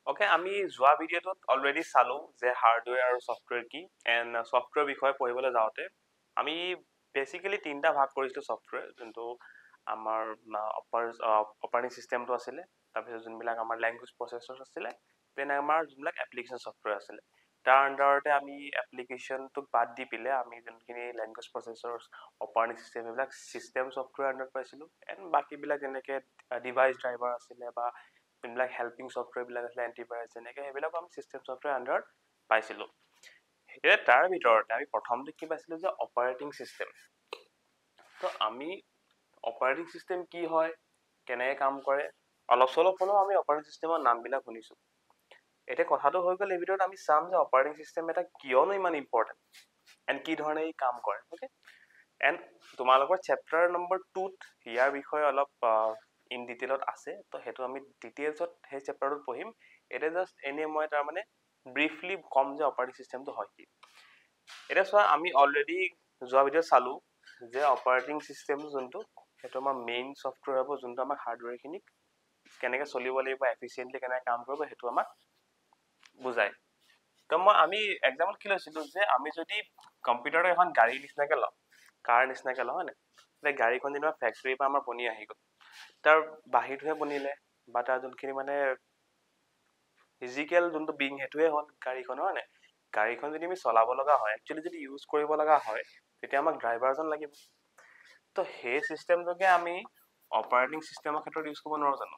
Okay আমি যোৱা ভিডিঅ'টোত অলৰেডি চালো যে হাৰ্ডৱেৰ আৰু ছফ্টৱেৰ কি এণ্ড ছফ্টৱেৰ বিষয়ে পঢ়িবলৈ যাওঁতে আমি বেচিকেলি তিনিটা ভাগ কৰিছিলোঁ ছফ্টৱেৰ যোনটো আমাৰ অপাৰেটিং চিষ্টেমটো আছিলে তাৰপিছত যোনবিলাক আমাৰ লেংগুৱেজ প্ৰচেছৰ আছিলে দেন আমাৰ যোনবিলাক এপ্লিকেশ্যন ছফ্টৱেৰ আছিলে তাৰ আণ্ডাৰতে আমি এপ্লিকেশ্যনটোক বাদ দি পেলাই আমি যোনখিনি লেংগুৱেজ প্ৰচেছৰ অপাৰেটিং চিষ্টেম এইবিলাক চিষ্টেম ছফ্টৱেৰ আণ্ডাৰত পাইছিলোঁ এণ্ড বাকীবিলাক যেনেকৈ ডিভাইচ ড্ৰাইভাৰ আছিলে বা যোনবিলাক হেল্পিং ছফ্টৱেৰবিলাক আছিলে এণ্টিভাইৰাছ যেনেকৈ সেইবিলাকো আমি চিষ্টেম ছফ্টৱেৰ আণ্ডাৰত পাইছিলোঁ এতিয়া তাৰ ভিতৰতে আমি প্ৰথমতে কি পাইছিলোঁ যে অপাৰেটিং চিষ্টেম তো আমি অপাৰেটিং চিষ্টেম কি হয় কেনেকৈ কাম কৰে অলপ চলপ হ'লেও আমি অপাৰেটিং চিষ্টেমৰ নামবিলাক শুনিছোঁ এতিয়া কথাটো হৈ গ'ল এই ভিতৰত আমি চাম যে অপাৰেটিং চিষ্টেম এটা কিয়নো ইমান ইম্পৰ্টেণ্ট এণ্ড কি ধৰণে ই কাম কৰে অ'কে এণ্ড তোমালোকৰ চেপ্টাৰ নম্বৰ 2ত ইয়াৰ বিষয়ে অলপ ইন ডিটেইলত আছে তো সেইটো আমি ডিটেইলছত সেই চেপ্টাৰটোত পঢ়িম এতিয়া জাষ্ট এনেই মই তাৰমানে ব্ৰিফলি ক'ম যে অপাৰেটিং চিষ্টেমটো হয় কি এতিয়া চোৱা আমি অলৰেডি যোৱা ভিডিঅ'ত চালোঁ যে অপাৰেটিং চিষ্টেম যোনটো সেইটো আমাৰ মেইন ছফ্টৱেৰ হ'ব যোনটো আমাৰ হাৰ্ডৱেৰখিনিক কেনেকৈ চলিব লাগিব এফিচিয়েণ্টলি কেনেকৈ কাম কৰিব সেইটো আমাক বুজায় তো আমি এক্সাম্পল কি লৈছিলোঁ যে আমি যদি কম্পিউটাৰটো এখন গাড়ীৰ নিচিনাকৈ লওঁ কাৰ নিচিনাকৈ লওঁ হয়নে এতিয়া গাড়ীখন যেনিবা ফেক্টৰীৰ পৰা আমাৰ বনি আহি গ'ল তাৰ বাহিৰটোহে বনিলে বা তাৰ যোনখিনি মানে ফিজিকেল যোনটো বিং সেইটোৱে হ'ল গাড়ীখনৰ হয়নে গাড়ীখন যদি আমি চলাব লগা হয় একচুৱেলি যদি ইউজ কৰিব লগা হয় তেতিয়া আমাক ড্ৰাইভাৰ এজন লাগিব তো সেই চিষ্টেমটোকে আমি অপাৰেটিং চিষ্টেমৰ ক্ষেত্ৰত ইউজ কৰিব নোৱাৰোঁ জানো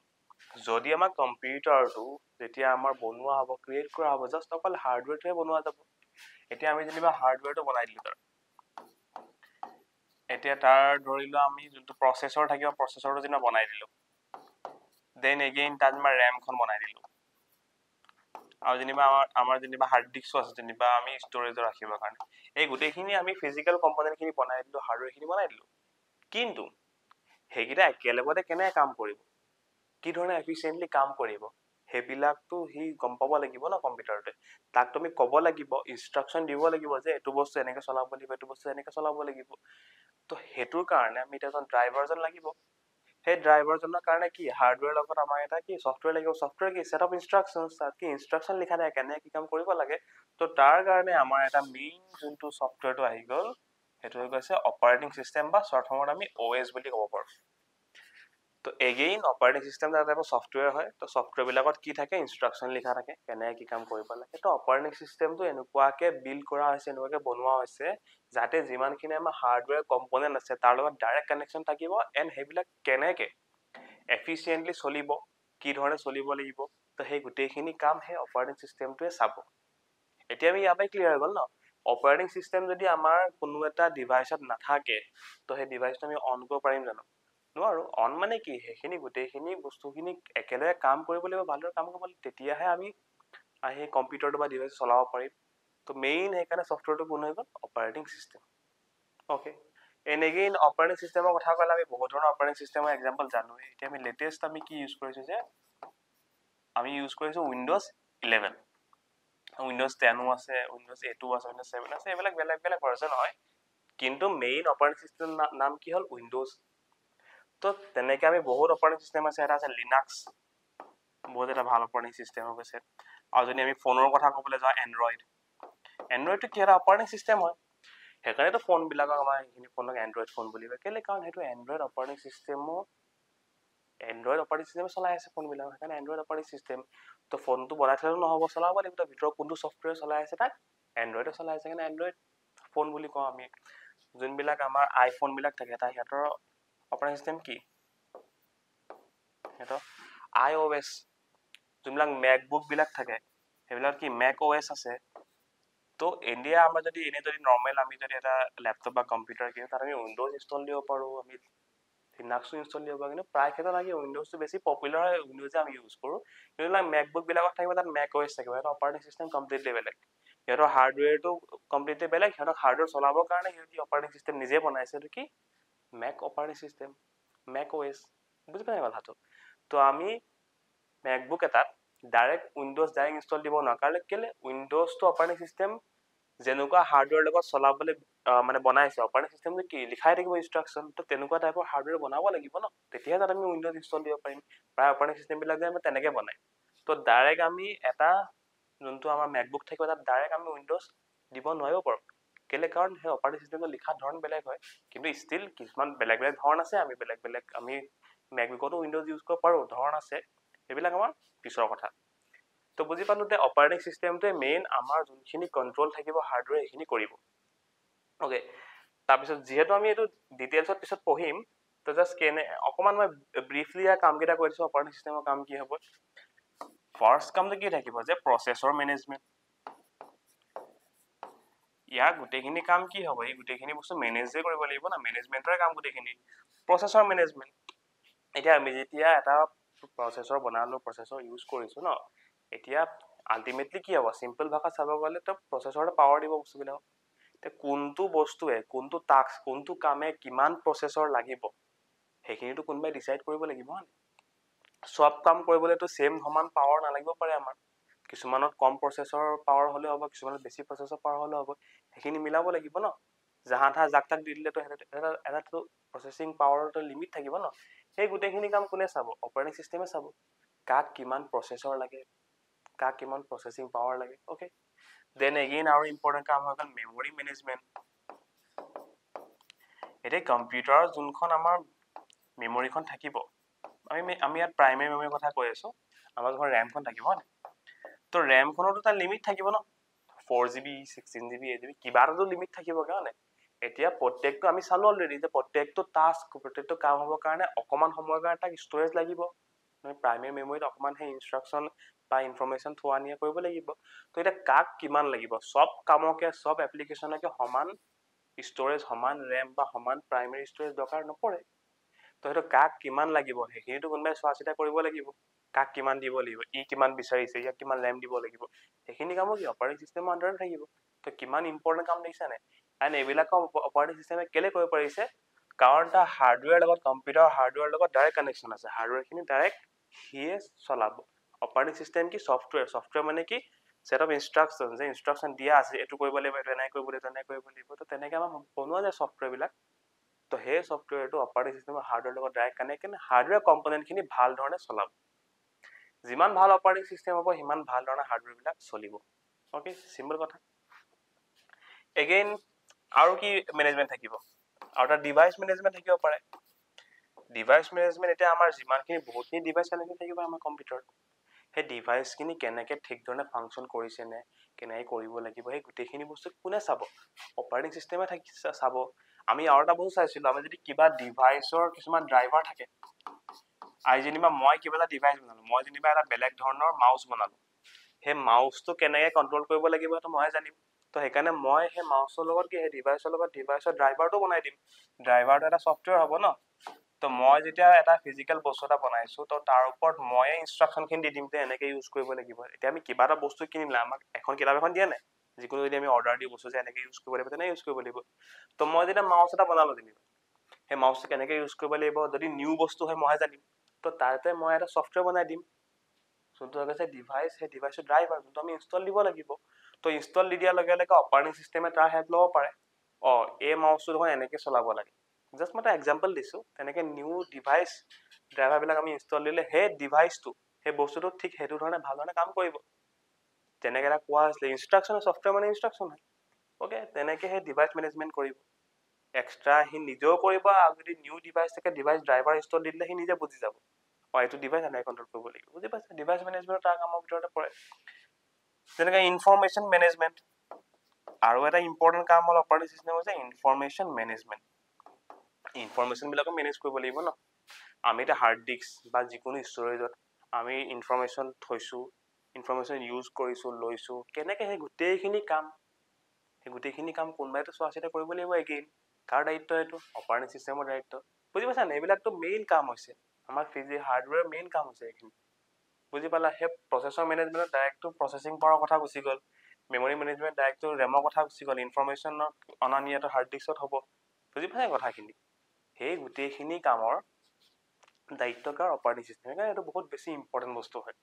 যদি আমাৰ কম্পিউটাৰটো যেতিয়া আমাৰ বনোৱা হ'ব ক্ৰিয়েট কৰা হ'ব জাষ্ট অকল হাৰ্ডৱেৰটোহে বনোৱা যাব এতিয়া আমি যেনিবা হাৰ্ডৱেৰটো বনাই দিলোঁ তাৰ এতিয়া তাৰ ধৰি লোৱা আমি যোনটো প্ৰচেছৰ থাকিব প্ৰচেছৰটো যেনিবা বনাই দিলোঁ দেন এগেইন তাত মই ৰেমখন বনাই দিলোঁ আৰু যেনিবা আমাৰ যেনিবা হাৰ্ড ডিস্কো আছে যেনিবা আমি ষ্ট'ৰেজত ৰাখিবৰ কাৰণে এই গোটেইখিনি আমি ফিজিকেল কম্পনেণ্টখিনি বনাই দিলোঁ হাৰ্ডৱেৰখিনি বনাই দিলোঁ কিন্তু সেইকেইটা একেলগতে কেনেকৈ কাম কৰিব কি ধৰণে এফিচিয়েণ্টলি কাম কৰিব সেইবিলাকতো সি গম পাব লাগিব ন কম্পিউটাৰতে তাক তুমি ক'ব লাগিব ইনষ্ট্ৰাকশ্যন দিব লাগিব যে এইটো বস্তু এনেকৈ চলাব লাগিব এইটো বস্তু এনেকৈ চলাব লাগিব তো সেইটোৰ কাৰণে আমি এতিয়া এজন ড্ৰাইভাৰ এজন লাগিব সেই ড্ৰাইভাৰজনৰ কাৰণে কি হাৰ্ডৱেৰ লগত আমাৰ এটা কি ছফ্টৱেৰ লাগিব ছফ্টৱেৰ কি ছেট অফ ইনষ্ট্ৰাকশ্যনছ তাত কি ইনষ্ট্ৰাকশ্যন লিখা থাকে কেনেকৈ কি কাম কৰিব লাগে তো তাৰ কাৰণে আমাৰ এটা মেইন যোনটো ছফ্টৱেৰটো আহি গ'ল সেইটো হৈ গৈছে অপাৰেটিং চিষ্টেম বা শ্বৰ্ট ফৰ্মত আমি OS বুলি ক'ব পাৰোঁ তো এগেইন অপাৰেটিং চিষ্টেম এটা টাইপৰ ছফ্টৱেৰ হয় তো ছফ্টৱেৰবিলাকত কি থাকে ইনষ্ট্ৰাকশ্যন লিখা থাকে কেনেকৈ কি কাম কৰিব লাগে তো অপাৰেটিং চিষ্টেমটো এনেকুৱাকৈ বিল্ড কৰা হৈছে এনেকুৱাকৈ বনোৱা হৈছে যাতে যিমানখিনি আমাৰ হাৰ্ডৱেৰ কম্পনেণ্ট আছে তাৰ লগত ডাইৰেক্ট কানেকশ্যন থাকিব এণ্ড সেইবিলাক কেনেকৈ এফিচিয়েণ্টলি চলিব কি ধৰণে চলিব লাগিব তো সেই গোটেইখিনি কাম সেই অপাৰেটিং চিষ্টেমটোৱে চাব এতিয়া আমি ইয়াৰ পৰাই ক্লিয়াৰ হৈ গ'ল ন অপাৰেটিং চিষ্টেম যদি আমাৰ কোনো এটা ডিভাইচত নাথাকে তো সেই ডিভাইচটো আমি অন কৰিব পাৰিম জানো নোৱাৰোঁ অন মানে কি সেইখিনি গোটেইখিনি বস্তুখিনি একেলগে কাম কৰিব লাগিব ভালদৰে কাম কৰিব লাগিব তেতিয়াহে আমি সেই কম্পিউটাৰটো বা ডিভাইচ চলাব পাৰিম তো মেইন সেইকাৰণে ছফ্টৱেৰটো কোন হৈ গ'ল operating system okay again operating চিষ্টেমৰ কথা ক'লে আমি বহুত ধৰণৰ অপাৰেটিং চিষ্টেমৰ এক্সাম্পল জানো এতিয়া আমি লেটেষ্ট আমি কি ইউজ কৰিছোঁ যে আমি ইউজ কৰিছোঁ উইণ্ড'জ 11 উইণ্ড'জ 10ও আছে উইণ্ড'জ 8ও আছে উইণ্ড'জ 7 আছে এইবিলাক বেলেগ বেলেগ ভাৰ্জন হয় কিন্তু মেইন অপাৰেটিং চিষ্টেম নাম কি হ'ল উইণ্ড'জ তো তেনেকৈ আমি বহুত অপাৰেটিং চিষ্টেম আছে এটা আছে লিনাক্স বহুত এটা ভাল অপাৰেটিং চিষ্টেম হৈ গৈছে আৰু যদি আমি ফোনৰ কথা ক'বলৈ যাওঁ এণ্ড্ৰইডটো কি এটা অপাৰেটিং চিষ্টেম হয় সেইকাৰণেতো ফোনবিলাকক আমাৰ সেইখিনি ফোনক এণ্ড্ৰইড ফোন বুলি কয় কেলৈ কাৰণ সেইটো এণ্ড্ৰইড অপাৰেটিং চিষ্টেমো এণ্ড্ৰইড অপাৰেটিং চিষ্টেমে চলাই আছে ফোনবিলাক সেইকাৰণে এণ্ড্ৰইড অপাৰেটিং চিষ্টেম তো ফোনটো বনাই থ'লেও নহ'ব চলাব লাগিব ভিতৰত কোনটো ছফ্টৱেৰ চলাই আছে তাক এণ্ড্ৰইডে চলাই আছে সেইকাৰণে এণ্ড্ৰইড ফোন বুলি কওঁ আমি যোনবিলাক আমাৰ আইফোনবিলাক থাকে এটা সিহঁতৰ অপাৰেটিং চিষ্টেম কি সিহঁতৰ iOS যোনবিলাক মেকবুকবিলাক থাকে সেইবিলাক কি মেক OS আছে তো ইণ্ডিয়া আমাৰ যদি এনেই যদি নৰ্মেল আমি যদি এটা লেপটপ বা কম্পিউটাৰ কিনো তাত আমি উইণ্ড'জ ইনষ্টল দিব পাৰোঁ আমি লিনাক্সো ইনষ্টল দিব পাৰোঁ কিন্তু প্ৰায় ক্ষেত্ৰত আমি উইণ্ড'জটো বেছি পপুলাৰ হয় উইণ্ড'জে আমি ইউজ কৰোঁ কিন্তু মেকবুকবিলাকত থাকিব তাত মেক OS থাকিব সিহঁতৰ অপাৰেটিং চিষ্টেম কমপ্লিটলি বেলেগ সিহঁতৰ হাৰ্ডৱেৰটো কমপ্লিটলি বেলেগ সিহঁতক হাৰ্ডৱেৰ চলাবৰ কাৰণে সিহঁতি অপাৰেটিং চিষ্টেম নিজে বনাইছে এইটো কি make operating system make OS বুজি পাই কথাটো তো আমি মেকবুক এটাত ডাইৰেক্ট উইণ্ড'জ ডাইৰেক্ট ইনষ্টল দিব নোৱাৰোঁ কাৰণ কেলৈ উইণ্ড'জটো অপাৰেটিং চিষ্টেম যেনেকুৱা হাৰ্ডৱেৰ লগত চলাবলৈ মানে বনাইছে অপাৰেটিং চিষ্টেমটো কি লিখাই থাকিব ইনষ্ট্ৰাকশ্যন তো তেনেকুৱা টাইপৰ হাৰ্ডৱেৰ বনাব লাগিব ন তেতিয়াহে তাত আমি উইণ্ড'জ ইনষ্টল দিব পাৰিম প্ৰায় অপাৰেটিং চিষ্টেমবিলাক যে আমি তেনেকৈ বনায় তো ডাইৰেক্ট আমি এটা যোনটো আমাৰ মেকবুক থাকিব তাত ডাইৰেক্ট আমি উইণ্ডোজ দিব নোৱাৰিব পাৰোঁ কেলে কাৰণ সেই অপাৰেটিং চিষ্টেমটো লিখা ধৰণ বেলেগ হয় কিন্তু ষ্টিল কিছুমান বেলেগ বেলেগ ধৰণ আছে আমি বেলেগ বেলেগ আমি মেকবুকতো উইণ্ডোজ ইউজ কৰিব পাৰোঁ ধৰণ আছে সেইবিলাক আমাৰ পিছৰ কথা তো বুজি পালো যে অপাৰেটিং চিষ্টেমটোৱে মেইন আমাৰ যোনখিনি কণ্ট্ৰল থাকিব হাৰ্ডৱেৰ সেইখিনি কৰিব অ'কে তাৰপিছত যিহেতু আমি এইটো ডিটেইলছত পিছত পঢ়িম তো জাষ্ট অকণমান মই ব্ৰিফলি ইয়াৰ কামকেইটা কৈ দিছোঁ অপাৰেটিং চিষ্টেমৰ কাম কি হ'ব ফাৰ্ষ্ট কামটো কি থাকিব যে প্ৰচেছৰ মেনেজমেণ্ট ইয়াৰ গোটেইখিনি কাম কি হ'ব এই গোটেইখিনি বস্তু মেনেজে কৰিব লাগিব না মেনেজমেণ্টৰে কাম গোটেইখিনি প্ৰচেছৰ মেনেজমেণ্ট এতিয়া আমি যেতিয়া এটা প্ৰচেছৰ বনালোঁ প্ৰচেছৰ ইউজ কৰিছোঁ ন এতিয়া আল্টিমেটলি কি হ'ব চিম্পল ভাষাত চাব গ'লে তো প্ৰচেছৰতে পাৱাৰ দিব বস্তুবিলাক এতিয়া কোনটো বস্তুৱে কোনটো টাস্ক কোনটো কামে কিমান প্ৰচেছৰ লাগিব সেইখিনিতো কোনোবাই ডিচাইড কৰিব লাগিব সব কাম কৰিবলৈতো ছেম সমান পাৱাৰ নালাগিব পাৰে আমাৰ কিছুমানত কম প্ৰচেছৰ পাৱাৰ হ'লে হ'ব কিছুমানত বেছি প্ৰচেছৰ পাৱাৰ হ'লে হ'ব সেইখিনি মিলাব লাগিব ন যাহা তাহা জাক তাক দি দিলেতো এটাতো প্ৰচেছিং পাৱাৰটো লিমিট থাকিব ন সেই গোটেইখিনি কাম কোনে চাব অপাৰেটিং চিষ্টেমে চাব কাক কিমান প্ৰচেছৰ লাগে কাক কিমান প্ৰচেছিং পাৱাৰ লাগে অ'কে দেন এগেইন আৰু ইম্পৰ্টেণ্ট কাম হৈ গ'ল মেমৰি মেনেজমেণ্ট এতিয়া কম্পিউটাৰৰ যোনখন আমাৰ মেমৰিখন থাকিব আমি ইয়াত প্ৰাইমেৰী মেমৰিৰ কথা কৈ আছোঁ আমাৰ ঘৰত ৰেমখন থাকিব হয় তো ৰেমখনতো তাৰ লিমিট থাকিব ন 4GB 16GB 8GB কিবা এটাতো লিমিট থাকিব কাৰণে এতিয়া প্ৰত্যেকটো আমি চালোঁ অলৰেডি যে প্ৰত্যেকটো টাস্ক প্ৰত্যেকটো কাম হ'বৰ কাৰণে অকণমান সময়ৰ কাৰণে তাক ষ্ট'ৰেজ লাগিব প্ৰাইমেৰী মেমৰিত অকণমান সেই ইনষ্ট্ৰাকশ্যন বা ইনফৰমেশ্যন থোৱা নিয়া কৰিব লাগিব তো এতিয়া কাক কিমান লাগিব চব কামকে চব এপ্লিকেশ্যনকে সমান ষ্ট'ৰেজ সমান ৰেম বা সমান প্ৰাইমেৰী ষ্ট'ৰেজ দৰকাৰ নপৰে তো সেইটো কাক কিমান লাগিব সেইখিনিতো কোনোবাই চোৱা চিতা কৰিব লাগিব কাক কিমান দিব লাগিব ই কিমান বিচাৰিছে ইয়াক কিমান ৰেম দিব লাগিব সেইখিনি কামো কি অপাৰেটিং চিষ্টেমৰ আণ্ডাৰত থাকিব তো কিমান ইম্পৰ্টেণ্ট কাম দেখিছা নাই এণ্ড এইবিলাক অপাৰেটিং চিষ্টেমে কেলে কৰিব পাৰিছে কাৰণ তাৰ হাৰ্ডৱেৰ লগত কম্পিউটাৰ হাৰ্ডৱেৰ লগত ডাইৰেক্ট কানেকশ্যন আছে হাৰ্ডৱেৰখিনি ডাইৰেক্ট সিয়ে চলাব অপাৰেটিং চিষ্টেম কি ছফ্টৱেৰ মানে কি set of instructions যে ইনষ্ট্ৰাকশ্যন দিয়া আছে এইটো কৰিব লাগিব এইটো এনেকৈ কৰিব লাগিব তেনেকৈ কৰিব লাগিব তো তেনেকৈ আমাৰ বনোৱা যায় ছফ্টৱেৰবিলাক তো সেই ছফ্টৱেৰটো অপাৰেটিং চিষ্টেমৰ হাৰ্ডৱেৰ লগত ডাইৰেক্ট কানেক্ট হাৰ্ডৱেৰ কম্পনেণ্টখিনি ভাল ধৰণে চলাব যিমান ভাল অপাৰেটিং চিষ্টেম হ'ব সিমান ভাল ধৰণে হাৰ্ডৱেৰবিলাক চলিব অ'কে চিম্পল কথা এগেইন আৰু কি মেনেজমেণ্ট থাকিব আৰু এটা ডিভাইচ মেনেজমেণ্ট থাকিব পাৰে ডিভাইচ মেনেজমেণ্ট এতিয়া আমাৰ যিমানখিনি বহুতখিনি ডিভাইচ কানেক্টেড থাকিব আমাৰ কম্পিউটাৰত সেই ডিভাইচখিনি কেনেকৈ ঠিক ধৰণে ফাংচন কৰিছেনে কেনেকৈ কৰিব লাগিব সেই গোটেইখিনি বস্তু কোনে চাব অপাৰেটিং চিষ্টেমে চাব আমি আৰু এটা বস্তু চাইছিলোঁ আমি যদি কিবা ডিভাইচৰ কিছুমান ড্ৰাইভাৰ থাকে আজি যেনিবা মই কিবা এটা ডিভাইচ বনালোঁ মই যেনিবা এটা বেলেগ ধৰণৰ মাউচ বনালোঁ সেই মাউচটো কেনেকৈ কণ্ট্ৰল কৰিব লাগিব সেইটো মই জানিম তো সেইকাৰণে মই সেই মাউচৰ লগত কি সেই ডিভাইচৰ লগত ডিভাইচৰ ড্ৰাইভাৰটো বনাই দিম ড্ৰাইভাৰটো এটা ছফ্টৱেৰ হ'ব ন তো মই যেতিয়া এটা ফিজিকেল বস্তু এটা বনাইছোঁ তো তাৰ ওপৰত ময়ে ইনষ্ট্ৰাকশ্যনখিনি দি দিম যে এনেকৈ ইউজ কৰিব লাগিব এতিয়া আমি কিবা এটা বস্তু কিনিলে আমাক এখন কিতাপ এখন দিয়ে নাই যিকোনো যদি আমি অৰ্ডাৰ দি বস্তু যে এনেকৈ ইউজ কৰিব লাগিব তেনেকৈ ইউজ কৰিব লাগিব তো মই যেতিয়া মাউচ এটা বনালোঁ যেনিবা সেই মাউচটো কেনেকৈ ইউজ কৰিব লাগিব যদি নিউ বস্তু হয় মইহে জানিম তো তাতে মই এটা ছফ্টৱেৰ বনাই দিম যোনটো হৈছে ডিভাইচ সেই ডিভাইচৰ ড্ৰাইভাৰ যোনটো আমি ইনষ্টল দিব লাগিব তো ইনষ্টল দি দিয়াৰ লগে লগে অপাৰেটিং চিষ্টেমে তাৰ হেল্প ল'ব পাৰে এই মাউচটো দেখোন এনেকৈ চলাব লাগে জাষ্ট মই এটা এক্সাম্পল দিছোঁ তেনেকৈ নিউ ডিভাইচ ড্ৰাইভাৰবিলাক আমি ইনষ্টল দিলে সেই ডিভাইচটো সেই বস্তুটো ঠিক সেইটো ধৰণে ভাল ধৰণে কাম কৰিব যেনেকৈ এটা কোৱা হৈছিলে ইনষ্ট্ৰাকশ্যন ছফ্টৱেৰ মানে ইনষ্ট্ৰাকশ্যন হয় অ'কে তেনেকৈ সেই ডিভাইচ মেনেজমেণ্ট কৰিব এক্সট্ৰা সি নিজেও কৰিব আৰু যদি নিউ ডিভাইচ থাকে ডিভাইচ ড্ৰাইভাৰ ইনষ্টল দি দিলে সি নিজে বুজি যাব এইটো ডিভাইচ এনেকৈ কণ্ট্ৰল কৰিব লাগিব বুজি পাইছে ডিভাইচ মেনেজমেণ্ট তাৰ কামৰ ভিতৰতে পৰে যেনেকৈ ইনফৰমেশ্যন মেনেজমেণ্ট আৰু এটা ইম্পৰ্টেণ্ট কাম হ'ল অপাৰেটিং চিষ্টেম হৈছে ইনফৰমেশ্যন মেনেজমেণ্ট ইনফৰমেশ্যনবিলাকো মেনেজ কৰিব লাগিব ন আমি এতিয়া হাৰ্ড ডিস্ক বা যিকোনো ষ্ট'ৰেজত আমি ইনফৰমেশ্যন থৈছোঁ ইনফৰমেশ্যন ইউজ কৰিছোঁ লৈছোঁ কেনেকৈ সেই গোটেইখিনি কাম কোনোবাইতো চোৱা চিতা কৰিব লাগিব এগেইন কাৰ দায়িত্ব এইটো অপাৰেটিং চিষ্টেমৰ দায়িত্ব বুজি পাইছা নাই এইবিলাকতো মেইন কাম হৈছে আমাৰ হাৰ্ডৱেৰ মেইন কাম হৈছে এইখিনি বুজি পালা সেই প্ৰচেছৰ মেনেজমেণ্টত ডাইৰেক্টটো প্ৰচেছিং পাৱাৰৰ কথা গুচি গ'ল মেমৰি মেনেজমেণ্ট ডাইৰেক্টটো ৰেমৰ কথা গুচি গ'ল ইনফৰমেশ্যনৰ অনা নিয়াটো হাৰ্ড ডিস্কত হ'ব বুজি পাইছা কথাখিনি সেই গোটেইখিনি কামৰ দায়িত্ব কাৰ অপাৰেটিং চিষ্টেম সেইকাৰণে এইটো বহুত বেছি ইম্পৰ্টেণ্ট বস্তু হয়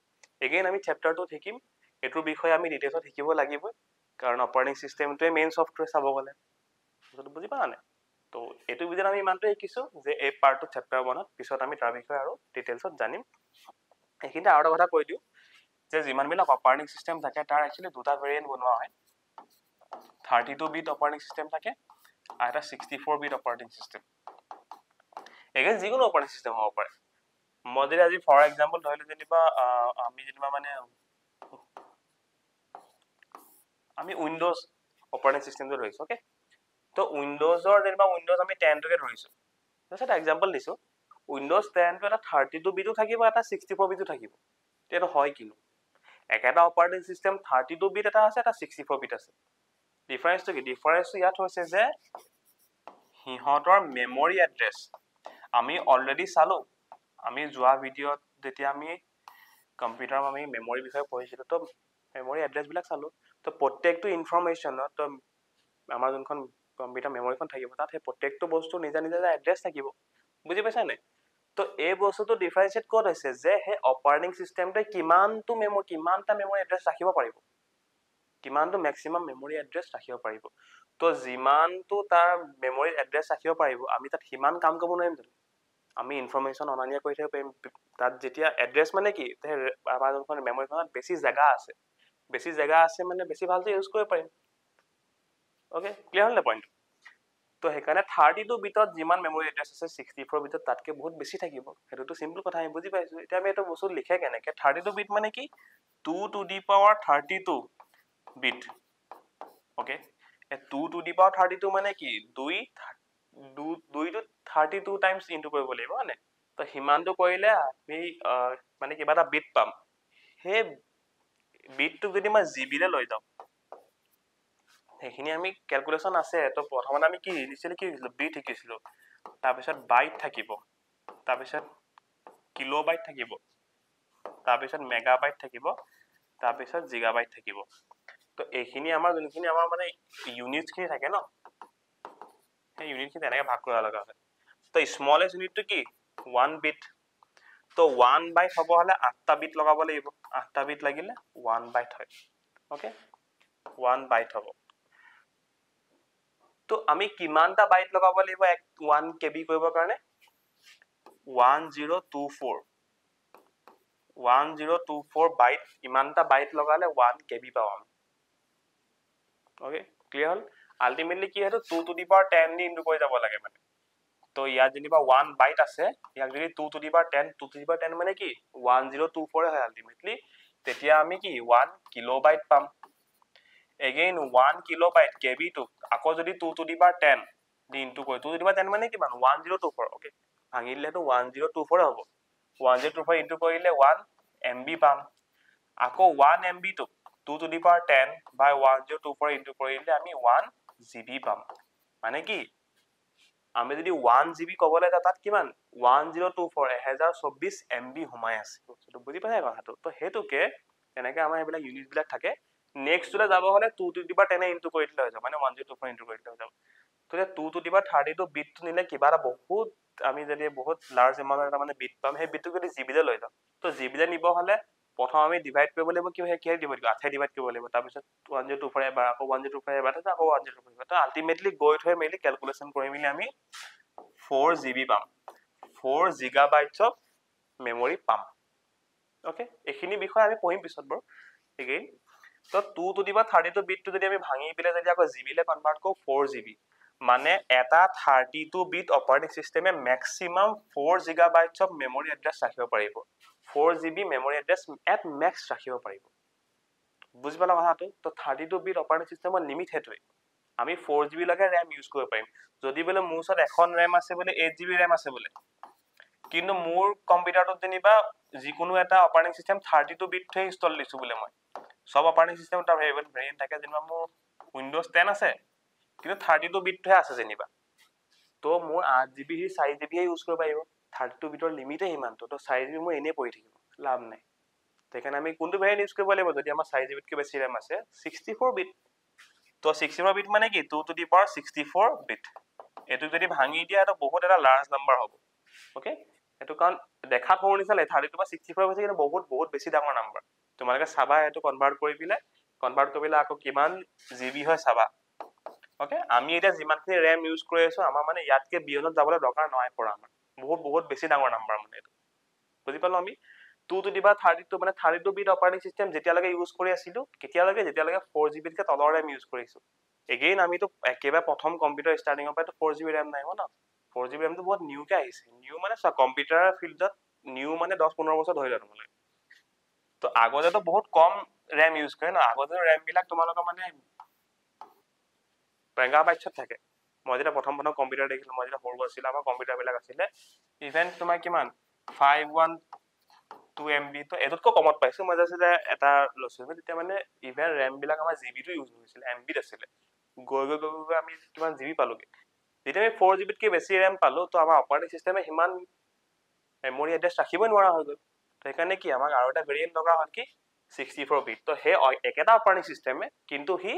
এগেইন আমি চেপ্টাৰটোত শিকিম এইটোৰ বিষয়ে আমি ডিটেইলছত শিকিব লাগিবই কাৰণ অপাৰেটিং চিষ্টেমটোৱে মেইন ছফ্টৱেৰ চাব গ'লে বুজি পালা নাই তো এইটো ভিডিঅ'ত আমি ইমানটোৱে শিকিছোঁ যে এই পাৰ্টটো চেপ্টাৰ 1ত পিছত আমি তাৰ বিষয়ে আৰু ডিটেইলছত জানিম এইখিনিতে আৰু এটা কথা কৈ দিওঁ যে যিমানবিলাক অপাৰেটিং সিস্টেম থাকে তাৰ একচুয়ালি দুটা ভেৰিয়েন্ট বনোৱা হয় 32 বিট অপাৰেটিং সিস্টেম থাকে আৰু এটা 64 বিট অপাৰেটিং সিস্টেম এগেইন যিকোনো অপাৰেটিং সিস্টেম হ'ব পাৰে মই যদি আজি ফৰ এক্সাম্পল ধৰিলো যেনিবা আমি যেনিবা মানে আমি উইন্ডোজ অপাৰেটিং সিস্টেমটো ধৰিছো ওকে তো উইন্ডোজৰ যেনিবা উইন্ডোজ আমি 10 টোকে ধৰিছো জাস্ট এটা এক্সাম্পল দিছো উইন্ডোজ 10 টো এটা 32 বিটো থাকিব এটা 64 বিটো থাকিব তেটো হয় কিনো একেটা অপাৰেটিং সিস্টেম 32 বিট এটা আছে এটা 64 বিট আছে ডিফাৰেন্সটো কি ডিফাৰেন্সটো ইয়াত হৈছে যে হিহঁতৰ মেমৰি এড্ৰেছ আমি অলৰেডি চালো আমি যোৱা ভিডিঅ'ত যেতিয়া আমি কম্পিউটাৰ আমি মেমৰি বিষয়ে পঢ়িছিলো তো মেমৰি এড্ৰেছ বিলাক চালো তো প্ৰত্যেকটো ইনফৰমেশনত তো আমাৰ যোনখন কম্পিউটাৰ মেমৰিখন থাকিব তাত সেই প্ৰত্যেকটো বস্তু নিজা নিজা এড্ৰেছ থাকিব বুজি পাইছা নে তো এই বস্তুটো ডিফাৰেন্সিয়েট ক'ত হৈছে যে হে অপাৰেটিং সিস্টেমটোৱে কিমানটা মেমৰি এড্ৰেছ ৰাখিব পাৰিব কিমানটো ম্যাক্সিমাম মেমৰি এড্ৰেছ ৰাখিব পাৰিব তো যিমানটো তাৰ মেমৰি এড্ৰেছ ৰাখিব পাৰিব আমি তাত সিমান কাম কৰিব নোৱাৰিম জানো আমি ইনফৰমেশন অনানিয়া কৰি থাকিব পাৰিম তাত যেতিয়া এড্ৰেছ মানে কি আমাৰ যোনখন মেমৰিখনত বেছি জায়গা আছে মানে বেছি ভালকৈ ইউজ কৰিব পাৰিম ওকে ক্লিয়াৰ হ'ল না পইণ্ট তো সেইকাৰণে 32 বিটত যিমান মেমৰি এড্ৰেছ আছে 64 বিটত তাতকে বহুত বেছি থাকিব হেতুটো সিম্পল কথা আমি বুজি পাইছো এতিয়া আমি এটা বস্তু লিখে কেনেকে 32 বিট মানে কি 2 to the power 32 bit okay 2 to the power 32 মানে কি 2 to 32 টাইমছ ইনটু কৰিব লাগিব মানে তো হিমানটো কৰিলে আমি মানে কিবা এটা বিট পাম হে বিটটো যদি মই জিবি লে লৈ যাওঁ সেইখিনি আমি ক্যালকুলেশন আছে তো প্ৰথমতে আমি কি ইনিশিয়ালি কি হৈছিল বিট শিকিছিল তাৰ পিছত বাইট থাকিব তাৰ পিছত কিলোবাইট থাকিব তাৰ পিছত মেগাবাইট থাকিব তাৰ পিছত জিগাবাইট থাকিব তো এইখিনি আমাৰ যোনখিনি আমাৰ মানে ইউনিটস খিনি থাকে ন সেই ইউনিট খিনি এনেকৈ ভাগ কৰা লগা হয় তো স্মলেষ্ট ইউনিটটো কি 1 বিট তো 1 বাইট হ'ব হলে 8টা বিট লগাব লাগিব 8টা বিট লাগিলে 1 বাইট হয় ওকে 1 বাইট হ'ব তো আমি কিমানটা বাইট লগাব লাগিব 1 কেবি কৰিবৰ কাৰণে 1024 বাইট ইমানটা বাইট লগালে 1 কেবি পাম ওকে ক্লিয়াৰ হল আলটিমেটলি কি হেতু 2 to the power 10 the into কৰি যাব লাগে মানে তো ইয়াত যেনিবা 1 বাইট আছে ইয়াক যদি 2 to the power 10 মানে কি 1024 হয় আলটিমেটলি তেতিয়া আমি কি 1 কিলোবাইট পাম again 1 কিলোবাইট কেবি টু আকৌ যদি 2 to the power 10 the into কৰি 2 to the power 10 মানে কিমান 1024 ওকে ভাঙিলে তো 1024 হ'ব 1024 ইনটু কৰিলে 1 MB পাম আকৌ 1 MB to 2 to the power 10 by 1024 into কৰিলে আমি 1 GB পাম মানে কি আমি যদি 1 GB কবলে যা তাত কিমান 1024 1024 MB সোমাই আছে তো বুজি পাইছা কথাটো তো হেতুকে এনেকৈ আমাৰ এইবিলাক ইউনিট বিলাক থাকে নেক্সট টোলে যাব হলে 2 to the power 10 ইনটু কৰি দিলে হৈ যাব মানে 1024 ইনটু কৰি দিলে হৈ যাব তো 2 to the power 32 বিট নিলে কিবা এটা বহুত আমি যদি বহুত লাৰ্জ এমাউন্ট এটা মানে বিট পাম সেই বিটটো যদি জিবি লে লৈ যাম তো জিবি লে নিব হলে প্ৰথম আমি ডিভাইড কৰিব লাগিব কি হয় কি ডিভাইড কৰিব 8 ডিভাইড কৰিব লাগিব তাৰ পিছত 1024 এবাৰ আকৌ 1024 এবাৰ আকৌ 1024 তো আলটিমেটলি গৈ থৈ মেলি ক্যালকুলেশন কৰি মেলি আমি 4 জিবি পাম 4 গিগাবাইটস অফ মেমৰি পাম ওকে এইখিনি বিষয় আমি পঢ়িম পিছত বৰ এগেইন তো 2 to the power 32 বিটটো যদি আমি ভাঙি পিলে যদি আকৌ জিবি লে কনভাৰ্ট কৰো 4 জিবি মানে এটা 32 বিট অপাৰেটিং সিস্টেমে maximum 4 gigabytes of memory address ৰাখিব পাৰিব 4 GB memory address at max ৰাখিব পাৰিব বুজি পালা কথাটো তো 32 বিট অপাৰেটিং সিস্টেমৰ লিমিট হেতুই আমি 4 জিবি লৈকে RAM ইউজ কৰিব পাৰিম যদি বলে মোৰ ওচৰত এখন RAM আছে বলে 8 জিবি RAM আছে বলে কিন্তু মোৰ কম্পিউটাৰটোত যেনিবা যিকোনো এটা অপাৰেটিং সিস্টেম 32 বিট থৈ ইনষ্টল দিছো বলে মই সব অপাৰেটিং সিস্টেম এটা ভেৰিয়েন্ট থাকে যেনিবা মোৰ উইন্ডোজ 10 আছে কিন্তু 32 বিট থৈ আছে যেনিবা তো মোৰ 8 জিবি 4 জিবি ইউজ কৰিব পাৰিব 32 বিটৰ লিমিটে ইমানটো তো 4 জিবি মোৰ এনে পৰি থাকিব লাভ নাই তেকাৰণে আমি কোনটো ভেৰিয়েন্ট ইউজ কৰিব লাগিব যদি আমাৰ 4 জিবিতকৈ বেছি RAM আছে 64 বিট তো 64 বিট মানে কি 2 to the power 64 বিট এটো যদি ভাঙি দিয়া এটা বহুত এটা লাৰ্জ নাম্বাৰ হ'ব ওকে এটো কাৰণ দেখাত সৰু নিচিনা 32 বা 64 হৈছে কিন্তু বহুত বেছি ডাঙৰ নাম্বাৰ তোমালোকে চাবা এটো কনভাৰ্ট কৰি পিলে আকৌ কিমান জিবি হয় চাবা ওকে আমি এটা যিমানখিনি RAM ইউজ কৰি আছো আমাৰ মানে ইয়াতকে বিয়নত যাবলৈ দৰকাৰ নহয় পৰা আমাৰ বহুত বেছি ডাঙৰ নাম্বাৰ মানে এটো বুজি পালো আমি 2 to the power 32 মানে 32 বিট অপাৰেটিং সিস্টেম যেতিয়ালৈকে ইউজ কৰি আছিলো যেতিয়ালৈকে 4GB কে তলৰ RAM ইউজ কৰিছো এগেইন আমিতো একেবাৰে প্ৰথম কম্পিউটাৰ ষ্টাৰ্টিংৰ পৰাতো 4GB RAM নাই হোৱা না 4GB RAM তো বহুত নিউকে আহিছে নিউ মানে কম্পিউটাৰ ফিল্ডত নিউ মানে 10-15 বছৰ ধৰি লয় তোমালোকে তো আগতেতো বহুত কম RAM ইউজ কৰে না আগতে RAM বিলাক তোমালোকৰ মানে মেগাবাইটছত থাকে মই যেতিয়া প্ৰথম কম্পিউটাৰ দেখিলো মই যেতিয়া সৰু আছিলো আমাৰ কম্পিউটাৰ বিলাক আছিলে ইভেন তোমাৰ কিমান 512 MB তো এতকৈ কমত পাইছো মই জাস্ট এটা লৈছো তেতিয়া মানে ইভেন RAM বিলাক আমাৰ GB টো ইউজ হৈছিল MB আছিল গৈ আমি কিমান GB পালোগে যেতিয়া আমি 4GB কে বেছি RAM পালো তো আমাৰ অপাৰেটিং সিস্টেমে হিমান মেমৰি এড্ৰেছ ৰাখিবই নোৱাৰা হৈ গ'ল তো সেইকাৰণে কি আমাক আৰু এটা ভেৰিয়েন্ট লগা হ'ল কি 64 বিট তো হে একেটা অপাৰেটিং সিস্টেমে কিন্তু হি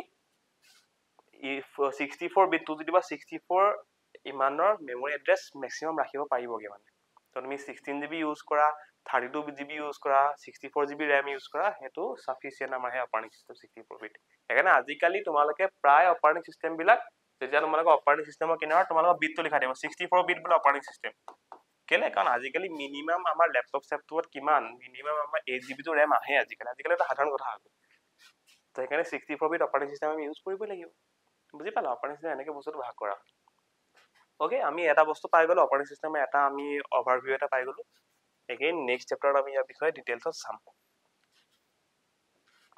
64 বিট 2 to the power 64 ইমানৰ মেমৰি এড্ৰেছ মেক্সিমাম ৰাখিব পাৰিবগে মানে তো তুমি 16GB ইউজ কৰা 32GB ইউজ কৰা 64GB RAM ইউজ কৰা হেতু সাফিসিয়েন্ট আমাৰ হে অপাৰেটিং সিস্টেম 64 বিট এখানে আজিকালি তোমালোকে প্ৰায় অপাৰেটিং সিস্টেম বিলাক যেতিয়া তোমালোকে অপাৰেটিং সিস্টেমৰ কিনাৰ তোমালোকৰ বিটটো লিখা দিব 64 বিট বোলা অপাৰেটিং সিস্টেম কেলে কাৰণ আজিকালি মিনিমাম আমাৰ ল্যাপটপ সেপটপত কিমান মিনিমাম আমাৰ 8GB তো RAM আহে আজিকালি এটা সাধাৰণ কথা আছে তো এখানে 64 বিট অপাৰেটিং সিস্টেম আমি ইউজ কৰিব লাগিব বুজি পালা অপাৰেটিং সিস্টেম এনেকে বস্তুটো ভাগ কৰা ওকে আমি এটা বস্তু পাই গলো অপাৰেটিং সিস্টেমে এটা আমি ওভাৰভিউ এটা পাই গলো এগেইন নেক্সট চেপ্টাৰত আমি ইয়াৰ বিষয়ে ডিটেইলছত চাম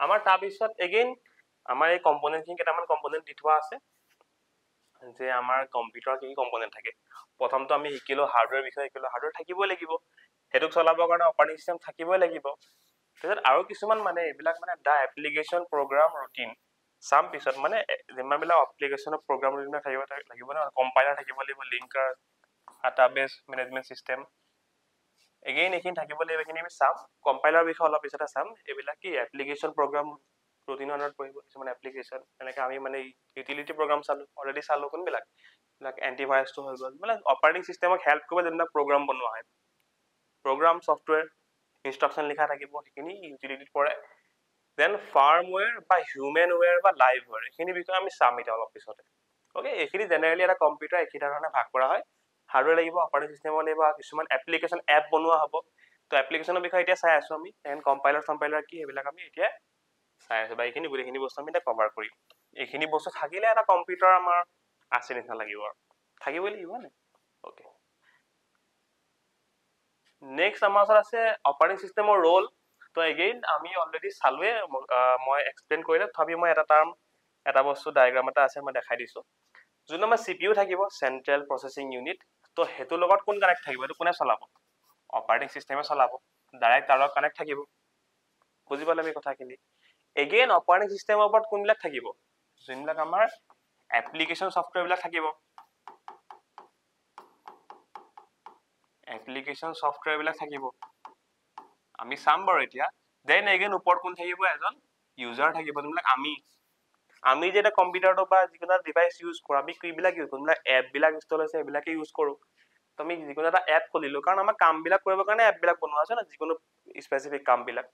আমাৰ তাৰ পিছত এগেইন আমাৰ এই কম্পোনেন্টখিনি কেটামান কম্পোনেন্ট দি থোৱা আছে যে আমাৰ কম্পিউটাৰ কি কম্পোনেন্ট থাকে প্ৰথমটো আমি শিকিলো হাৰ্ডওয়্যাৰ বিষয়ে শিকিলো হাৰ্ডওয়্যাৰ থাকিবই লাগিব হেতুক চলাবৰ কাৰণে অপাৰেটিং সিস্টেম থাকিবই লাগিব তাৰপিছত আৰু কিছুমান মানে এইবিলাক মানে দা এপ্লিকেশন প্ৰগ্ৰাম ৰুটিন সাম পিছত মানে যিমানবিলাক এপ্লিকেশনৰ প্ৰগ্ৰাম ৰুটিন থাকিব না কম্পাইলাৰ থাকিব লাগিব লিংকাৰ ডাটাবেস মেনেজমেন্ট সিস্টেম এগেইন এখিনি থাকিব লাগিব এখিনি আমি চাম কম্পাইলাৰ বিষয়ে অলপ পিছতে চাম এইবিলাক কি এপ্লিকেশন প্ৰগ্ৰাম ৰুটিনৰ আন্ডাৰত পৰিব কিছুমান এপ্লিকেশন এনেকৈ আমি মানে ইউটিলিটি প্ৰগ্ৰাম চালো অলৰেডি চালো কোনবিলাক এন্টিভাইৰাছটো হৈ গ'ল মানে অপাৰেটিং সিস্টেমক হেল্প কৰিব যেনেকৈ প্ৰগ্ৰাম বনোৱা হয় প্ৰগ্ৰাম সফটওয়্যাৰ ইনষ্ট্ৰাকশন লিখা থাকিব সেইখিনি ইউটিলিটিত পৰে দেন ফাৰ্মওয়্যাৰ বা হিউম্যানওয়্যাৰ বা লাইভওয়্যাৰ এইখিনি বিষয়ে আমি চাম এটা অলপ পিছতে ওকে এইখিনি জেনাৰেলি এটা কম্পিউটাৰ একেটা ধৰণে ভাগ কৰা হয় হাৰ্ডওয়্যাৰ লাগিব অপাৰেটিং সিস্টেমৰ লাগিব কিছুমান এপ্লিকেশন এপ বনোৱা হ'ব তো এপ্লিকেশনৰ বিষয়ে এতিয়া চাই আছো আমি এন্ড কম্পাইলাৰ কি এইবিলাক আমি এতিয়া চাই আছো বা এইখিনি গোটেইখিনি বস্তু আমি এটা কভাৰ কৰিম এইখিনি বস্তু থাকিলে এটা কম্পিউটাৰ আমাৰ আছে নিচিনা লাগিব আৰু থাকিবই লাগিব নে ওকে নেক্সট আমাৰ ওচৰত আছে অপাৰেটিং সিস্টেমৰ ৰোল তো এগেইন আমি অলৰেডি চালোৱে মই এক্সপ্লেইন কৰিলে তথাপি মই এটা টাৰ্ম এটা বস্তু ডায়াগ্ৰাম এটা আছে মই দেখাই দিছো যোন আমাৰ সিপিইউ থাকিব সেন্ট্ৰেল প্ৰসেসিং ইউনিট তো হেতু লগত কোন কানেক্ট থাকিব এটো কোনে চলাব অপাৰেটিং সিস্টেমে চলাব ডাইৰেক্ট তাৰ লগত কানেক্ট থাকিব বুজি পালে আমি কথাখিনি এগেইন অপাৰেটিং সিস্টেমৰ ওপৰত কোনবিলাক থাকিব যোনবিলাক আমাৰ এপ্লিকেশন সফটওয়্যাৰ বিলাক থাকিব এপ্লিকেশন সফটওয়্যাৰ বিলাক থাকিব আমি চাম বাৰু এতিয়া দেন এগেইন ওপৰত কোন থাকিব এজন ইউজাৰ থাকিব যোনবিলাক আমি যেটা কম্পিউটাৰটো বা যিকোনো ডিভাইস ইউজ কৰো আমি কিবিলাক ইউজ কৰো এপ বিলাক ইনষ্টল আছে এইবিলাকে ইউজ কৰো তো আমি যিকোনো এটা এপ খুলিলো কাৰণ আমাৰ কাম বিলাক কৰিবৰ কাৰণে এপ বিলাক বনোৱা আছে না যিকোনো স্পেসিফিক কাম বিলাক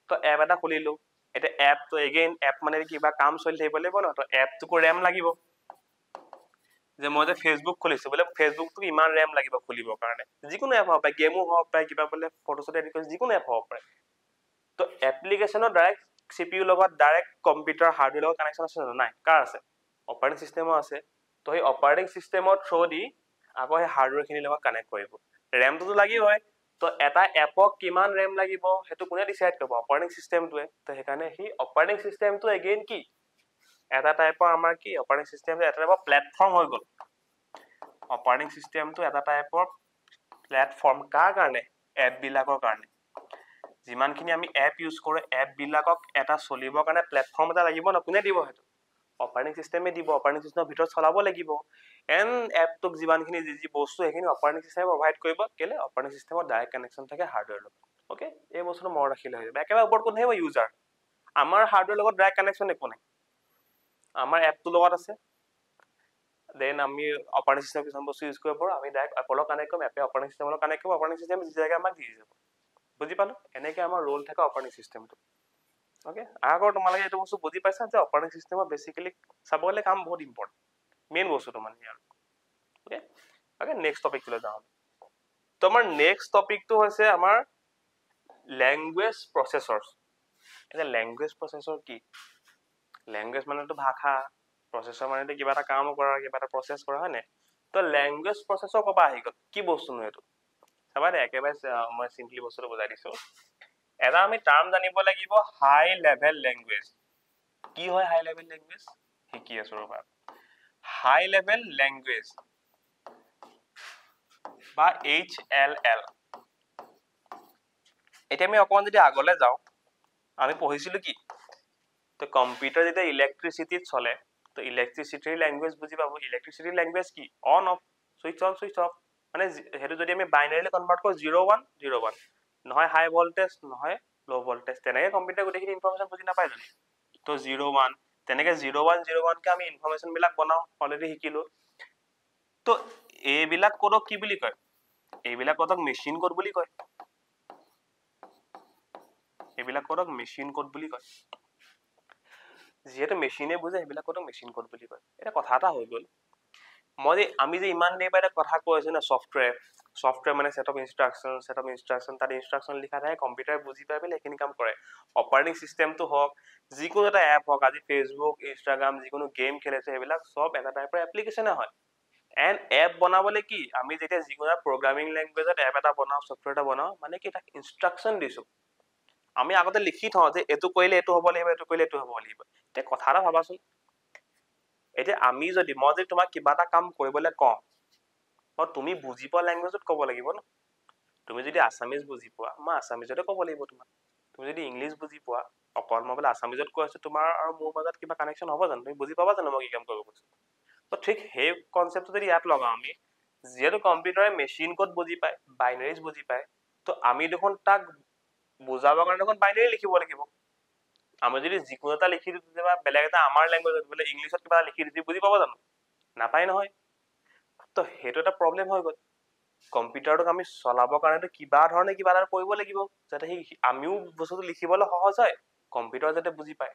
তো এপ এটা খুলিলো এটা এপ তো এগেইন এপ মানে কিবা কাম চলি থাকিব লাগিব না তো এপটোকো RAM লাগিব যে মই যে ফেসবুক খুলিছো বলে ফেসবুকটো ইমান RAM লাগিব খুলিবৰ কাৰণে যিকোনো এপ হ'ব পাৰে গেমো হ'ব পাৰে কিবা বলে ফটোছত এডিট কৰি যিকোনো এপ হ'ব পাৰে তো এপ্লিকেশনৰ ডাইৰেক্ট CPU লগত ডাইৰেক্ট কম্পিউটাৰ হাৰ্ডওয়্যাৰ লগত কানেকশন আছে নাই কাৰ আছে অপাৰেটিং সিস্টেমো আছে তো এই অপাৰেটিং সিস্টেমৰ থ্ৰু দি আকৌ এই হাৰ্ডওয়্যাৰ খিনিৰ লগত কানেক্ট কৰিব RAM টো লাগিবই তো এটা এপক কিমান RAM লাগিব হেতু কোনে ডিসাইড কৰিব অপাৰেটিং সিস্টেমটোৱে তো সেইকাৰণে হি অপাৰেটিং সিস্টেমটো এগেইন কি এটা টাইপৰ আমাৰ কি অপাৰেটিং সিস্টেমটো এটা টাইপৰ প্ল্যাটফৰ্ম হৈ গ'ল অপাৰেটিং সিস্টেমটো এটা টাইপৰ প্ল্যাটফৰ্ম কাৰ কাৰণে এপ বিলাকৰ কাৰণে যিমানখিনি আমি এপ ইউজ কৰো এপ বিলাকক এটা চলিবৰ কাৰণে প্ল্যাটফৰ্ম এটা লাগিব না কোনে দিব হেতু অপাৰেটিং সিস্টেমে দিব অপাৰেটিং সিস্টেমৰ ভিতৰত চলাব লাগিব এন এপটোক যিমানখিনি যি বস্তু সেইখিনি অপাৰেটিং সিস্টেমে প্ৰভাইড কৰিব কেলে অপাৰেটিং সিস্টেমত ডাইৰেক্ট কানেকশন থাকে হাৰ্ডওয়্যাৰ লগত ওকে এই বস্তুটো মনত ৰাখিলে হৈ যাব একেবাৰে ওপৰত কোন থাকিব ইউজাৰ আমাৰ হাৰ্ডওয়্যাৰ লগত ডাইৰেক্ট কানেকশন একো নাই আমাৰ এপটোৰ লগত আছে দেন আমি অপাৰেটিং সিস্টেম কিছুমান বস্তু ইউজ কৰিব পাৰো আমি ডাইৰেক্ট এপলৰ কানেক্ট কৰিম এপে অপাৰেটিং সিস্টেমৰ লগত কানেক্ট কৰিব অপাৰেটিং সিস্টেম যি জায়গা আমাক দি যাব বুজি পালো এনেকৈ আমাৰ ৰোল থাকে অপাৰেটিং সিস্টেমটো ওকে আগৰ তোমালোকে এইটো বস্তু বুজি পাইছা যে অপাৰেটিং সিস্টেমৰ বেসিক্যালি চাবলে কাম বহুত ইম্পৰ্টেন্ট মেইন বস্তুটো মানে আৰু ওকে ওকে নেক্সট টপিকলৈ যাওঁ তো আমাৰ নেক্সট টপিকটো হৈছে আমাৰ ল্যাঙ্গুয়েজ প্ৰচেছৰ এটা ল্যাঙ্গুয়েজ প্ৰচেছৰ কি ল্যাঙ্গুয়েজ মানেটো ভাষা প্ৰচেছৰ মানে কিবা এটা কাম কৰা কিবা এটা প্ৰচেছ কৰা হয় নে তো ল্যাঙ্গুয়েজ প্ৰচেছৰ কবা আহি গল কি বস্তু ন এটো চাবা দে একেবাৰে মই সিম্পলি বস্তুটো বুজাই দিছো এটা আমি টার্ম জানিব লাগিব হাই লেভেল ল্যাঙ্গুয়েজ কি হয় হাই লেভেল ল্যাঙ্গুয়েজ শিকি আছো ৰবা হাই লেভেল ল্যাঙ্গুয়েজ বা HLL এটা আমি অকমান যদি আগলে যাও আমি পঢ়িছিলো কি তো কম্পিউটার যেটা ইলেকট্রিসিটি চলে তো ইলেকট্ৰিসিটিৰ ল্যাঙ্গুয়েজ বুজি পাবো ইলেকট্ৰিসিটিৰ ল্যাঙ্গুয়েজ কি on off switch on switch off মানে হেতু যদি আমি বাইনাৰীলি কনভাৰ্ট কৰো 01 01 নহয় হাই ভোল্টেজ নহয় লো ভোল্টেজ তেনেকে কম্পিউটাৰ গোটেইখিনি ইনফরমেশন বুজি নাপায় জানো তো 01 তেনেকে 0101 কে আমি ইনফরমেশন বিলাক বনাও অলৰেডি শিকিলো তো এইবিলাক কোডক কি বুলি কয় এইবিলাক কোডক মেশিন কোড বুলি কয় এইবিলাক কোডক মেশিন কোড বুলি কয় যেহেতু মেশিনে বুঝে এইবিলাক কোডক মেশিন কোড বুলি কয় এটা কথা এটা হৈ গল মই আমি যে ইমান দেৰি পাই কথা কৈ আছো না সফটওয়্যাৰ মানে সেট অফ ইনস্ট্ৰাকশন তাত ইনস্ট্ৰাকশন লিখা থাকে কম্পিউটাৰ বুজি পাই পেলাই এখিনি কাম কৰে অপাৰেটিং সিস্টেমটো হওক যিকোনো এটা এপ হওক আজি ফেসবুক ইনস্টাগ্ৰাম যিকোনো গেম খেলেছে এইবিলাক সব এটা টাইপৰ এপ্লিকেশনে হয় এন্ড এপ বনাবলে কি আমি যেতিয়া যিকোনো প্ৰগ্ৰামিং ল্যাঙ্গুয়েজত এপ এটা বনাও সফটওয়্যাৰ এটা বনাও মানে কি এটা ইনস্ট্ৰাকশন দিছো আমি আগতে লিখি থওঁ যে এটো কইলে এটো হ'ব লাগিব এটো কইলে এটো হ'ব লাগিব তে কথা এটা ভাবাচোন এতিয়া আমি যদি মই যদি তোমাক কিবা এটা কাম কৰিবলৈ কওঁ বা তুমি বুজি পোৱা ল্যাঙ্গুয়েজত ক'ব লাগিব ন তুমি যদি আসামিজ বুজি পোৱা মই আসামিজতে ক'ব লাগিব তোমাক তুমি যদি ইংলিশ বুজি পোৱা অকল মই বলে আসামিজত কৈ আছো তোমাৰ আৰু মোৰ মাজত কিবা কানেকশন হ'ব জানো তুমি বুজি পাবা জানো মই কি কাম কৰিব কৈছো তো ঠিক সেই কনসেপ্টটো যদি ইয়াত লগাও আমি যেহেতু কম্পিউটাৰে মেশিন কোড বুজি পায় বাইনাৰীজ বুজি পায় তো আমি দেখোন তাক বুজাবৰ কাৰণে দেখোন বাইনাৰী লিখিব লাগিব আমি যদি যিকোনো এটা লিখি দিওঁ বা বেলেগ এটা আমাৰ ল্যাঙ্গুয়েজত বলে ইংলিশত কিবা লিখি দিওঁ বুজি পাবা জানো নাপাই নহয় তো হেতু এটা প্ৰবলেম হৈ গল কম্পিউটাৰটোক আমি চলাবৰ কাৰণে কিবা ধৰণে কিবা এটা কৰিব লাগিব যাতে আমিও বস্তুটো লিখিবলৈ সহজ হয় কম্পিউটাৰ যাতে বুজি পায়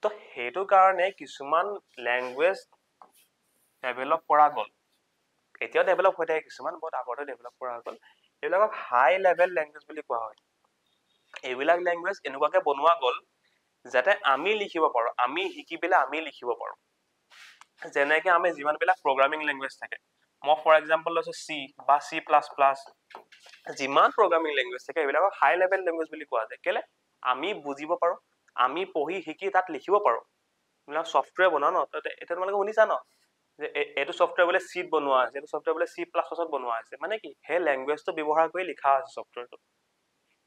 তো হেতু কাৰণে কিছুমান ল্যাঙ্গুয়েজ ডেভেলপ কৰা গল এতিয়াও ডেভেলপ হৈ থাকে কিছুমান বহুত আগতে ডেভেলপ কৰা গল এইবিলাকক হাই লেভেল ল্যাঙ্গুয়েজ বুলি কোৱা হয় এইবিলাক ল্যাঙ্গুয়েজ এনেকুৱাকে বনোৱা গল যাতে আমি লিখিব পাৰো আমি শিকি পেলাই আমি লিখিব পাৰো যেনেকে আমি যিমান বিলাক প্ৰগ্ৰামিং ল্যাঙ্গুয়েজ থাকে মই ফৰ এক্সাম্পল লৈছো C বা C++ যিমান প্ৰগ্ৰামিং ল্যাঙ্গুয়েজ থাকে এইবিলাকক হাই লেভেল ল্যাঙ্গুয়েজ বুলি কোৱা যায় কেলে আমি বুজিব পাৰো আমি পঢ়ি শিকি তাত লিখিব পাৰো মানে সফটওয়্যাৰ বনাও ন এটা তোমালোকে শুনিছা ন যে এটো সফটওয়্যাৰ বলে C বনোৱা আছে এটো সফটওয়্যাৰ বলে C++ ত বনোৱা আছে মানে কি হে ল্যাঙ্গুয়েজটো ব্যৱহাৰ কৰি লিখা আছে সফটওয়্যাৰটো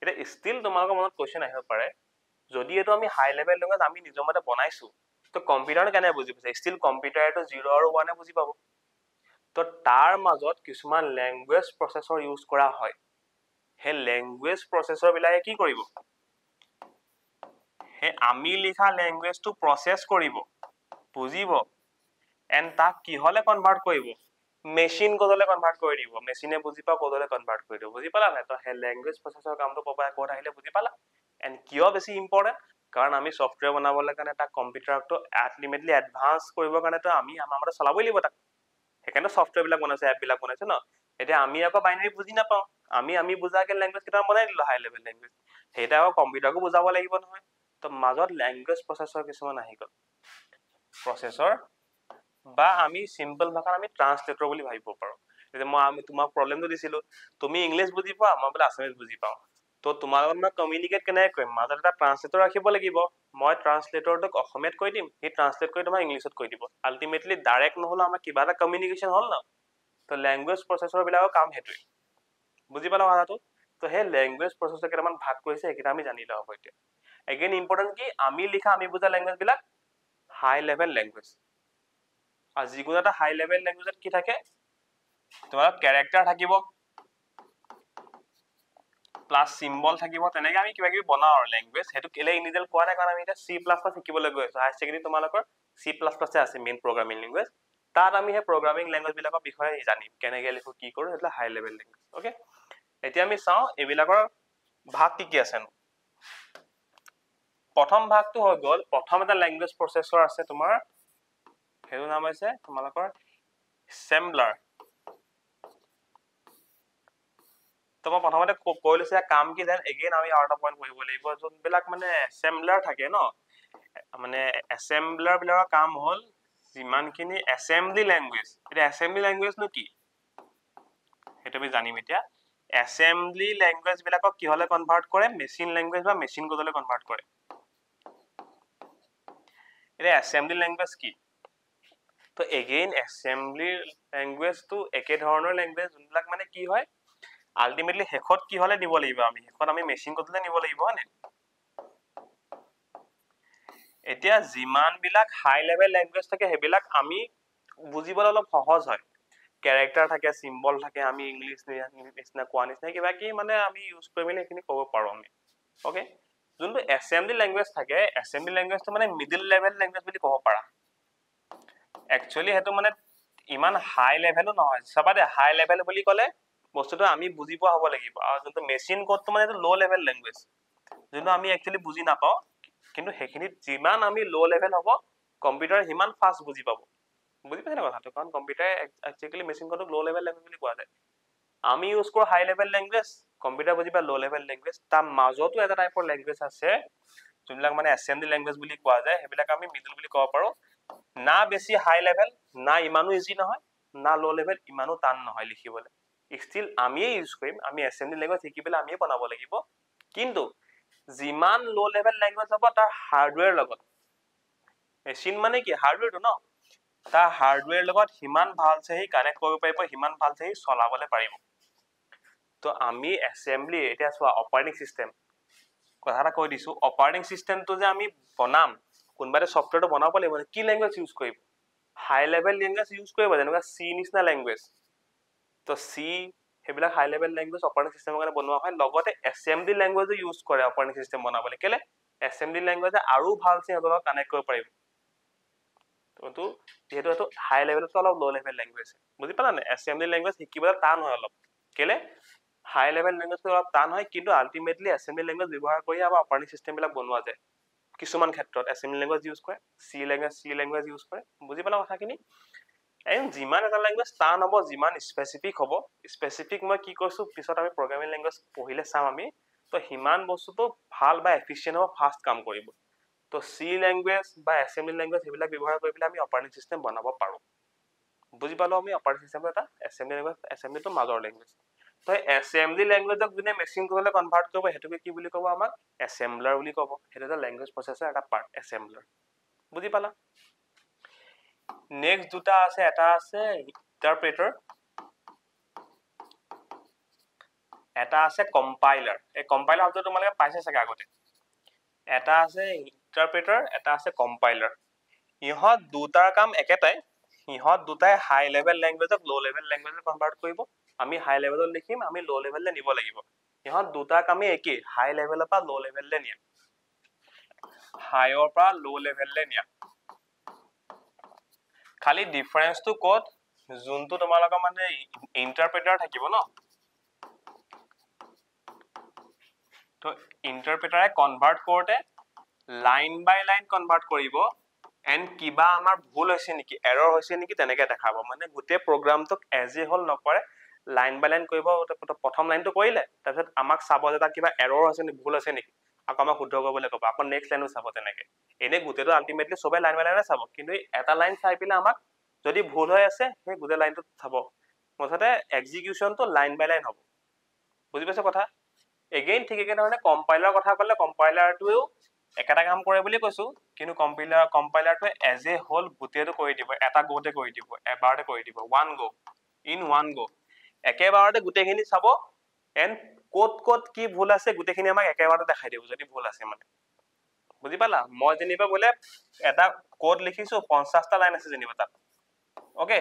এটা স্টিল তোমালোকৰ মনত কোৱেশ্চন আহিব পাৰে যদি এটো আমি হাই লেভেল ল্যাঙ্গুয়েজ আমি নিজৰ মতে বনাইছো তো কম্পিউটাৰ কেনে বুজি পাইছে স্টিল কম্পিউটাৰটো 0 আৰু 1 এ বুজি পাব তো তাৰ মাজত কিছুমান ল্যাঙ্গুয়েজ প্ৰচেছৰ ইউজ কৰা হয় হে ল্যাঙ্গুয়েজ প্ৰচেছৰ বিলাকে কি কৰিব হে আমি লিখা ল্যাঙ্গুয়েজটো প্ৰসেস কৰিব বুজিব এন্ড তাক কি হলে কনভাৰ্ট কৰিব মেশিন কোডলে কনভাৰ্ট কৰি দিব মেশিনে বুজি পা কোডলে কনভাৰ্ট কৰি দিব বুজি পালা না তো হে ল্যাঙ্গুয়েজ প্ৰচেছৰ কামটো পাবা কোড আহিলে বুজি পালা এন্ড কিয় বেছি ইম্পৰ্টেন্ট কাৰণ আমি সফটওয়্যাৰ বনাবলৈ কাৰণে তাক কম্পিউটাৰটো আলটিমেটলি এডভান্স কৰিবৰ কাৰণে তো আমি আমাৰ মতে চলাবই লাগিব তাক সেইকাৰণে সফটওয়্যাৰ বিলাক বনাইছে এপ বিলাক বনাইছে ন এতিয়া আমি আকৌ বাইনাৰী বুজি নাপাও আমি বুজাকে ল্যাঙ্গুয়েজ কিটা বনাই দিলো হাই লেভেল ল্যাঙ্গুয়েজ হেটা আকৌ কম্পিউটাৰকো বুজাব লাগিব নহয় তো মাজত ল্যাঙ্গুয়েজ প্ৰচেছৰ কিছুমান আহি গল প্ৰচেছৰ বা আমি সিম্পল ভাষাত আমি ট্ৰান্সলেটৰ বুলি ভাবিব পাৰো যে মই আমি তোমাক প্ৰবলেমটো দিছিলো তুমি ইংলিশ বুজি পোৱা মই বলে আসামিজ বুজি পাও তো তোমাৰ লগত মই কমিউনিকেট কেনে কৰিম মাজত এটা ট্ৰান্সলেটৰ ৰাখিব লাগিব মই ট্ৰান্সলেটৰটোক অসমীয়াত কৈ দিম হি ট্ৰান্সলেট কৰি তোমাক ইংলিশত কৈ দিব আলটিমেটলি ডাইৰেক্ট নহলে আমাৰ কিবা এটা কমিউনিকেশন হল না তো ল্যাঙ্গুয়েজ প্ৰচেছৰ বিলাকৰ কাম হেতুই বুজি পালা কথাটো তো হে ল্যাঙ্গুয়েজ প্ৰচেছৰ কেটামান ভাগ কৰিছে একিটা আমি জানিলা হ'ব এতিয়া এগেইন ইম্পৰ্টেন্ট কি আমি লিখা আমি বুজা ল্যাঙ্গুয়েজ বিলাক হাই লেভেল ল্যাঙ্গুয়েজ আর যিকোনো এটা হাই লেভেল ল্যাঙ্গুয়েজত কি থাকে তোমার ক্যারেক্টার থাকিব প্লাস সিম্বল থাকিব তেনেকে আমি কিবা কিবি বনাও আৰু ল্যাঙ্গুয়েজ হেতু কেলে ইনিশিয়াল কোৱা নাই কাৰণ আমি এটা C++ শিকিবলৈ গৈ আছো হাই সেকেন্ডাৰী তোমালোকৰ C++ আছে মেইন প্ৰগ্ৰামিং ল্যাঙ্গুয়েজ তাত আমি হে প্ৰগ্ৰামিং ল্যাঙ্গুয়েজ বিলাকৰ বিষয়ে জানিম কেনেকে লিখো কি কৰো এটা হাই লেভেল ল্যাঙ্গুয়েজ ওকে এতিয়া আমি চাও এবিলাকৰ ভাগ কি আছে প্ৰথম ভাগটো হৈ গল প্ৰথম এটা ল্যাঙ্গুয়েজ প্ৰচেছৰ আছে তোমাৰ হেতু নাম আছে তোমালোকৰ assembler তো মই প্ৰথমতে কৈ লৈছে কাম কি দেন এগেইন আমি আৰু এটা পইণ্ট কৰিব লাগিব যোনবিলাক মানে এছেম্বলাৰ থাকে ন মানে এছেম্বলাৰ বিলাকৰ কাম হ'ল যিমানখিনি এছেম্বলি লেংগুৱেজ এতিয়া এছেম্বলি লেংগুৱেজনো কি সেইটো আমি জানিম এতিয়া এছেম্বলি লেংগুৱেজ বিলাকক কিহলে কনভাৰ্ট কৰে মেচিন লেংগুৱেজ বা মেচিন কোডলৈ কনভাৰ্ট কৰে এতিয়া এছেম্বলি লেংগুৱেজ কি তো এগেইন এছেম্বলি লেংগুৱেজটো একে ধৰণৰ লেংগুৱেজ যোনবিলাক মানে কি হয় আলটিমেটলি শেষত কি হলে দিব লাগিব আমি শেষত আমি মেচিন কোডলৈ নিব লাগিব হয়নে এতিয়া যিমান বিলাক হাই লেভেল লেংগুৱেজ থাকে সেইবিলাক আমি বুজিবলৈ অলপ সহজ হয় ক্যাৰেক্টাৰ থাকে সিম্বল থাকে আমি ইংলিশ নিচিনা কোৱা নিচিনা কিবা কি মানে আমি ইউজ কৰি মেলি এইখিনি ক'ব পাৰো আমি ওকে যোনটো এছেম্বলি লেংগুৱেজ থাকে এছেম্বলি লেংগুৱেজটো মানে মিডল লেভেল লেংগুৱেজ বুলি ক'ব পাৰা একচুয়ালি হেতু মানে ইমান হাই লেভেলো নহয় চাবা দে হাই লেভেল বুলি ক'লে বস্তুটো আমি বুজি পোৱা হ'ব লাগিব আৰু যোনটো মেচিন কোডটো মানে লো লেভেল লেংগুৱেজ যোনটো আমি একচুয়ালি বুজি নাপাওঁ কিন্তু হেখিনিত যিমান আমি লো লেভেল হ'ব কম্পিউটাৰ হিমান ফাষ্ট বুজি পাব বুজি পাইছে না কথাটো কাৰণ computer actually machine কোডক low level language বুলি কোৱা যায় আমি ইউজ কৰো হাই লেভেল লেংগুৱেজ কম্পিউটাৰ বুজি পায় লো লেভেল লেংগুৱেজ তাৰ মাজতো এটা টাইপৰ লেংগুৱেজ আছে যোনবিলাক মানে এছেম্বলি লেংগুৱেজ বুলি কোৱা যায় সেইবিলাক আমি মিডল বুলি ক'ব পাৰো না বেছি হাই লেভেল না ইমানো ইজি নহয় না লো লেভেল ইমানো টান নহয় লিখিবলৈ স্টিল আমিয়ে ইউজ কৰিম আমি এছেম্বলি লেংগুৱেজ শিকি পেলাই আমিয়ে বনাব লাগিব কিন্তু যিমান লো লেভেল লেংগুৱেজ হ'ব তাৰ হাৰ্ডৱেৰ লগত মেচিন মানে কি হাৰ্ডৱেৰটো ন তাৰ হাৰ্ডৱেৰ লগত হিমান ভালছে হি কানেক্ট কৰিব পাৰিব হিমান ভালছে হি চলাবলৈ পাৰিব তো আমি এছেম্বলি এতিয়া চোৱা অপাৰেটিং সিস্টেম কথা এটা কৈ দিছো অপাৰেটিং সিস্টেমটো যে আমি বনাম কোনবাৰে সফটৱেৰটো বনাব লাগিব কি ল্যাঙ্গুৱেজ ইউজ কৰিব হাই লেভেল ল্যাঙ্গুৱেজ ইউজ কৰিব যেনেকুৱা সি নিচিনা ল্যাঙ্গুৱেজ তো সি হেবিলাক হাই লেভেল ল্যাঙ্গুৱেজ অপাৰেটিং সিস্টেমৰ কাৰণে বনোৱা হয় লগতে এছেম্বলি ল্যাঙ্গুৱেজো ইউজ কৰে অপাৰেটিং সিস্টেম বনাবলৈ কেলে এছেম্বলি ল্যাঙ্গুৱেজে আৰু ভালছে হেতক কানেক্ট কৰিব পাৰিব তো যেহেতু এটো হাই লেভেলটো অলপ লো লেভেল ল্যাঙ্গুৱেজ বুজি পালা না এছেম্বলি ল্যাঙ্গুৱেজ শিকিবলৈ টান হয় অলপ কেলে হাই লেভেল ল্যাঙ্গুৱেজটো অলপ টান হয় কিন্তু আলটিমেটলি এছেম্বলি ল্যাঙ্গুৱেজ ব্যৱহাৰ কৰি আমাৰ অপাৰেটিং সিস্টেম বিলাক বনোৱা যায় কিছুমান ক্ষেত্ৰত এছেম্বলি ল্যাঙ্গুৱেজ ইউজ কৰে সি ল্যাঙ্গুৱেজ ইউজ কৰে বুজি পালা কথাখিনি এন্ড যিমান এটা ল্যাঙ্গুৱেজ টান হ'ব যিমান স্পেসিফিক হ'ব স্পেসিফিক মই কি কৈছো পিছত আমি প্ৰগ্ৰামিং ল্যাঙ্গুৱেজ পঢ়িলে চাম আমি তো হিমান বস্তুটো ভাল বা এফিশিয়েন্ট হ'ব ফাষ্ট কাম কৰিব তো সি ল্যাঙ্গুৱেজ বা এছেম্বলি ল্যাঙ্গুৱেজ হেবিলাক ব্যৱহাৰ কৰি পেলাই আমি অপাৰেটিং সিস্টেম বনাব পাৰো বুজি পালো আমি অপাৰেটিং সিস্টেম এটা এছেম্বলি ল্যাঙ্গুৱেজ এছেম্বলিটো মাজৰ ল্যাঙ্গুৱেজ তো এছেম্বলি ল্যাঙ্গুৱেজক যোনে মেচিন কোডলৈ কনভাৰ্ট কৰিব হেতুকে কি বুলি ক'ব আমাক এছেম্বলাৰ বুলি ক'ব হেতু এটা ল্যাঙ্গুৱেজ প্ৰসেসৰ এটা পাৰ্ট এছেম্বলাৰ বুজি পালা নেক্সট দুটা আছে এটা আছে ইন্টাৰপ্ৰেটাৰ এটা আছে কম্পাইলাৰ এই কম্পাইলাৰ শব্দটো তোমালোকে পাইছে চাগে আগতে এটা আছে ইন্টাৰপ্ৰেটাৰ এটা আছে কম্পাইলাৰ ইহত দুটাৰ কাম একেটাই ইহত দুটাই হাই লেভেল ল্যাঙ্গুৱেজক লো লেভেল ল্যাঙ্গুৱেজত কনভাৰ্ট কৰিব আমি হাই লেভেলত লিখিম আমি লো লেভেললে নিব লাগিব ইহত দুটা কামে একেই হাই লেভেলৰ পৰা লো লেভেললে নিয়া হাইৰ পৰা লো লেভেললে নিয়া খালি ডিফাৰেন্সটো ক'ত যোনটো তোমালোকৰ মানে ইন্টাৰপ্ৰেটাৰ থাকিব ন তো ইন্টাৰপ্ৰেটাৰে কনভাৰ্ট কৰোতে লাইন বাই লাইন কনভাৰ্ট কৰিব এন্ড কিবা আমাৰ ভুল হৈছে নেকি এৰৰ হৈছে নেকি তেনেকে দেখাব মানে গোটে প্ৰগ্ৰামটোক এজ এ হোল নকৰে লাইন বাই লাইন কৰিব প্ৰথম লাইনটো কৰিলে তাৰপিছত আমাক চাব যে তাত কিবা এৰৰ আছে নেকি ভুল আছে নেকি আকৌ আমাক শুদ্ধ কৰিবলৈ ক'ব আকৌ নেক্সট লাইনো চাব তেনেকে এনে গোটেটো আলটিমেটলি সবে লাইন বাই লাইনে চাব কিন্তু এটা লাইন চাই পিলে আমাক যদি ভুল হৈ আছে সেই গোটে লাইনটো চাব মুঠতে এক্সিকিউশনটো লাইন বাই লাইন হ'ব বুজি পাইছে কথা এগেইন ঠিক একেধৰণে কম্পাইলাৰ কথা ক'লে কম্পাইলাৰটোও একেটা কাম কৰে বুলি কৈছো কিন্তু কম্পাইলাৰটোৱে এজ এ হোল গোটেটো কৰি দিব এটা গোটে কৰি দিব এবাৰতে কৰি দিব ওৱান গো ইন ওৱান গো একেবাৰতে গোটেখিনি চাব এন্ড ক'ত কি ভুল আছে গোটেখিনি আমাক একেবাৰতে দেখাই দিব যদি ভুল আছে মানে বুজি পালা মই যেনিবা বোলে এটা কোড লিখিছো 50টা লাইন আছে যেনিবা তাত ওকে